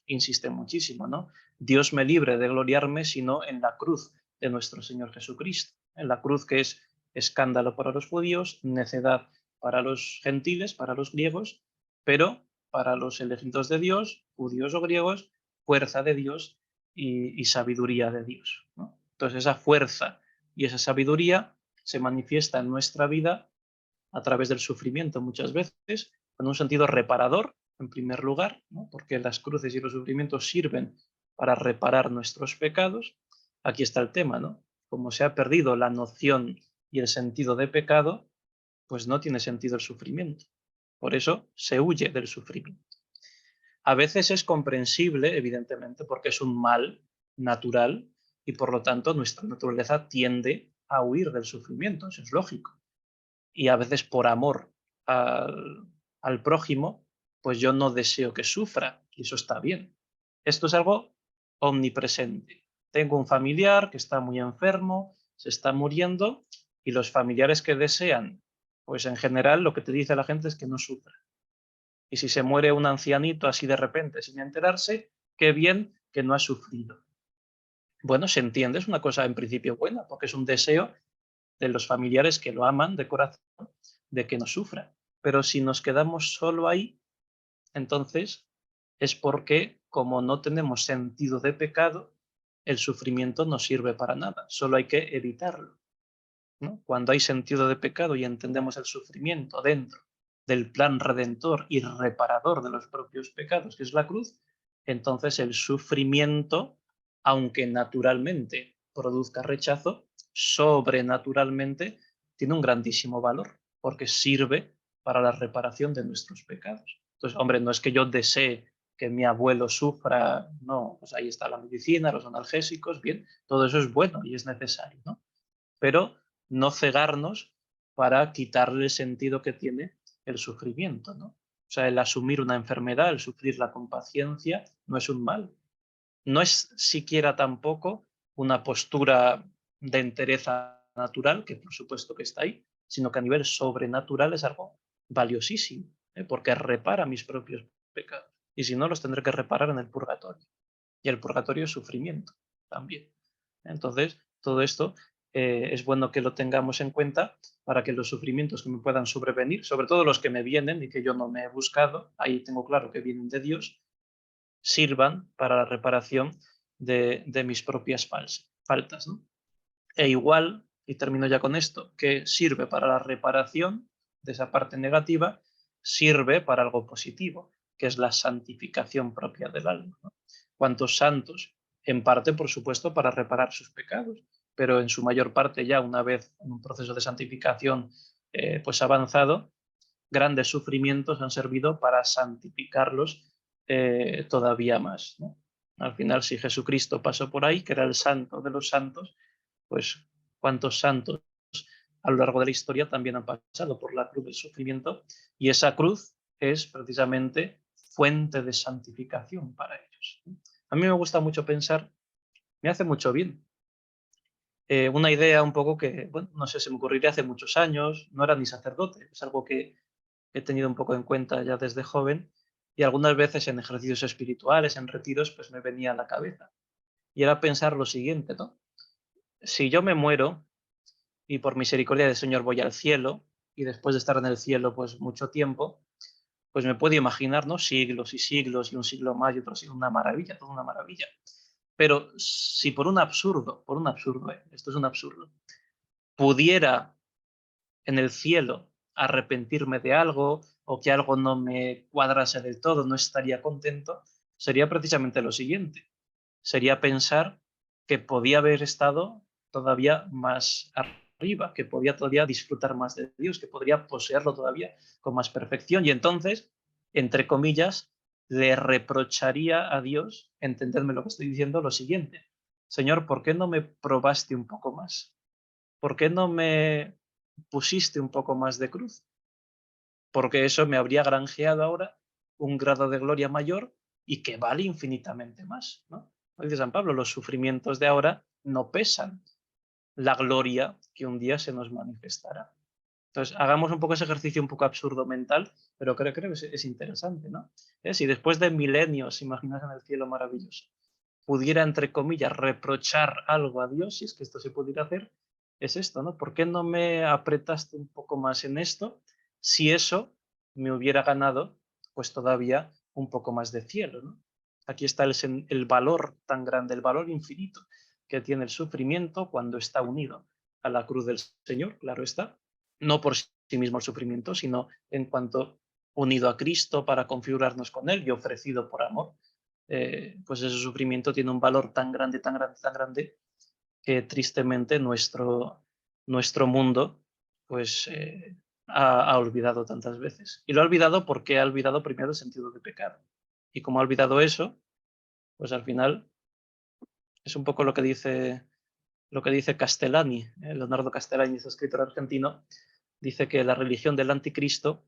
insiste muchísimo, ¿no? Dios me libre de gloriarme, sino en la cruz de nuestro Señor Jesucristo. En la cruz que es escándalo para los judíos, necedad para los gentiles, para los griegos, pero para los elegidos de Dios, judíos o griegos, fuerza de Dios y sabiduría de Dios, ¿no? Entonces esa fuerza y esa sabiduría se manifiesta en nuestra vida a través del sufrimiento muchas veces, con un sentido reparador, en primer lugar, ¿no? Porque las cruces y los sufrimientos sirven para reparar nuestros pecados. Aquí está el tema, ¿no? Como se ha perdido la noción y el sentido de pecado, pues no tiene sentido el sufrimiento. Por eso se huye del sufrimiento. A veces es comprensible, evidentemente, porque es un mal natural y por lo tanto nuestra naturaleza tiende a huir del sufrimiento, eso es lógico. Y a veces por amor al prójimo, pues yo no deseo que sufra y eso está bien. Esto es algo omnipresente. Tengo un familiar que está muy enfermo, se está muriendo y los familiares que desean, pues en general lo que te dice la gente es que no sufra. Y si se muere un ancianito así de repente sin enterarse, qué bien que no ha sufrido. Bueno, se entiende, es una cosa en principio buena, porque es un deseo de los familiares que lo aman de corazón, de que no sufra. Pero si nos quedamos solo ahí, entonces es porque como no tenemos sentido de pecado, el sufrimiento no sirve para nada, solo hay que evitarlo, ¿no? Cuando hay sentido de pecado y entendemos el sufrimiento dentro del plan redentor y reparador de los propios pecados, que es la cruz, entonces el sufrimiento, aunque naturalmente produzca rechazo, sobrenaturalmente tiene un grandísimo valor, porque sirve para la reparación de nuestros pecados. Entonces, hombre, no es que yo desee que mi abuelo sufra, no, pues ahí está la medicina, los analgésicos, bien, todo eso es bueno y es necesario, ¿no? Pero no cegarnos para quitarle el sentido que tiene el sufrimiento, ¿no? O sea, el asumir una enfermedad, el sufrirla con paciencia, no es un mal. No es siquiera tampoco una postura de entereza natural, que por supuesto que está ahí, sino que a nivel sobrenatural es algo valiosísimo, porque repara mis propios pecados. Y si no, los tendré que reparar en el purgatorio. Y el purgatorio es sufrimiento también. Entonces, todo esto es bueno que lo tengamos en cuenta para que los sufrimientos que me puedan sobrevenir, sobre todo los que me vienen y que yo no me he buscado, ahí tengo claro que vienen de Dios, sirvan para la reparación de mis propias faltas, ¿no? E igual, y termino ya con esto, que sirve para la reparación de esa parte negativa, sirve para algo positivo, que es la santificación propia del alma, ¿no? ¿Cuántos santos? En parte, por supuesto, para reparar sus pecados, pero en su mayor parte ya una vez en un proceso de santificación pues avanzado, grandes sufrimientos han servido para santificarlos todavía más, ¿no? Al final, si Jesucristo pasó por ahí, que era el santo de los santos, pues cuántos santos a lo largo de la historia también han pasado por la cruz del sufrimiento, y esa cruz es precisamente fuente de santificación para ellos. A mí me gusta mucho pensar, me hace mucho bien. Una idea un poco que, bueno, no sé, se me ocurriría hace muchos años, no era ni sacerdote, es algo que he tenido un poco en cuenta ya desde joven, y algunas veces en ejercicios espirituales, en retiros, pues me venía a la cabeza. Y era pensar lo siguiente, ¿no? Si yo me muero y por misericordia del Señor voy al cielo, y después de estar en el cielo pues mucho tiempo, pues me puedo imaginar, ¿no? Siglos y siglos, y un siglo más y otro siglo, una maravilla, toda una maravilla. Pero si por un absurdo, esto es un absurdo, pudiera en el cielo arrepentirme de algo o que algo no me cuadrase del todo, no estaría contento, sería precisamente lo siguiente. Sería pensar que podía haber estado todavía más arriba, que podía todavía disfrutar más de Dios, que podría poseerlo todavía con más perfección. Y entonces, entre comillas, le reprocharía a Dios, entendedme lo que estoy diciendo, lo siguiente. Señor, ¿por qué no me probaste un poco más? ¿Por qué no me pusiste un poco más de cruz? Porque eso me habría granjeado ahora un grado de gloria mayor y que vale infinitamente más, ¿no? Dice San Pablo, los sufrimientos de ahora no pesan la gloria que un día se nos manifestará. Entonces, hagamos un poco ese ejercicio un poco absurdo mental, pero creo que es interesante, ¿no? Si después de milenios, imaginas en el cielo maravilloso, pudiera, entre comillas, reprochar algo a Dios, si es que esto se pudiera hacer, es esto, ¿no? ¿Por qué no me apretaste un poco más en esto si eso me hubiera ganado, pues todavía un poco más de cielo, ¿no? Aquí está el valor tan grande, el valor infinito que tiene el sufrimiento cuando está unido a la cruz del Señor, claro está, no por sí mismo el sufrimiento, sino en cuanto unido a Cristo para configurarnos con Él y ofrecido por amor. Pues ese sufrimiento tiene un valor tan grande, tan grande, tan grande, que tristemente nuestro mundo pues ha olvidado tantas veces. Y lo ha olvidado porque ha olvidado primero el sentido de pecado. Y como ha olvidado eso, pues al final es un poco lo que dice Castellani, Leonardo Castellani, ese escritor argentino, dice que la religión del anticristo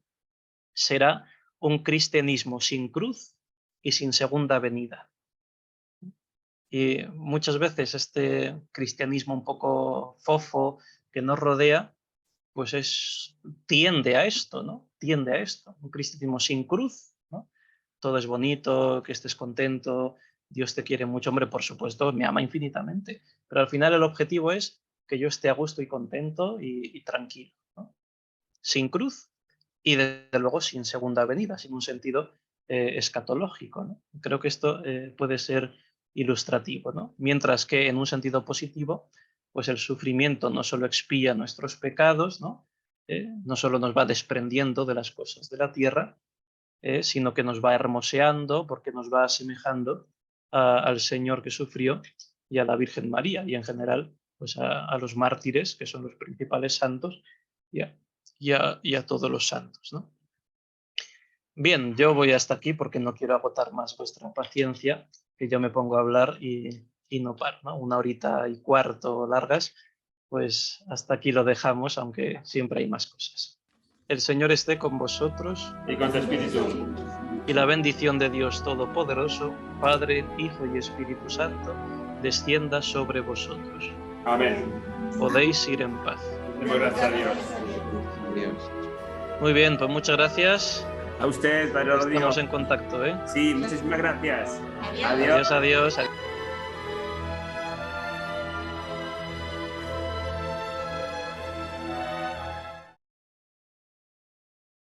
será un cristianismo sin cruz y sin segunda venida. Y muchas veces este cristianismo un poco fofo que nos rodea, pues tiende a esto, ¿no? Tiende a esto. Un cristianismo sin cruz, ¿no? Todo es bonito, que estés contento, Dios te quiere mucho, hombre, por supuesto, me ama infinitamente. Pero al final el objetivo es que yo esté a gusto y contento y tranquilo, ¿no? Sin cruz y desde luego sin segunda venida, sin un sentido escatológico, ¿no? Creo que esto puede ser ilustrativo, ¿no? Mientras que en un sentido positivo, pues el sufrimiento no solo expía nuestros pecados, ¿no? No solo nos va desprendiendo de las cosas de la tierra, sino que nos va hermoseando porque nos va asemejando al Señor que sufrió y a la Virgen María y en general pues a los mártires, que son los principales santos, y a todos los santos, ¿no? Bien, yo voy hasta aquí porque no quiero agotar más vuestra paciencia, que yo me pongo a hablar y no paro, ¿no? 1 hora y cuarto largas, pues hasta aquí lo dejamos, aunque siempre hay más cosas. El Señor esté con vosotros. Y con tu espíritu. Y la bendición de Dios Todopoderoso, Padre, Hijo y Espíritu Santo, descienda sobre vosotros. Amén. Podéis ir en paz. Demos gracias a Dios. Dios. Muy bien, pues muchas gracias. A usted, Padre Rodrigo. Estamos en contacto, ¿eh? Sí, muchísimas gracias. Adiós, adiós.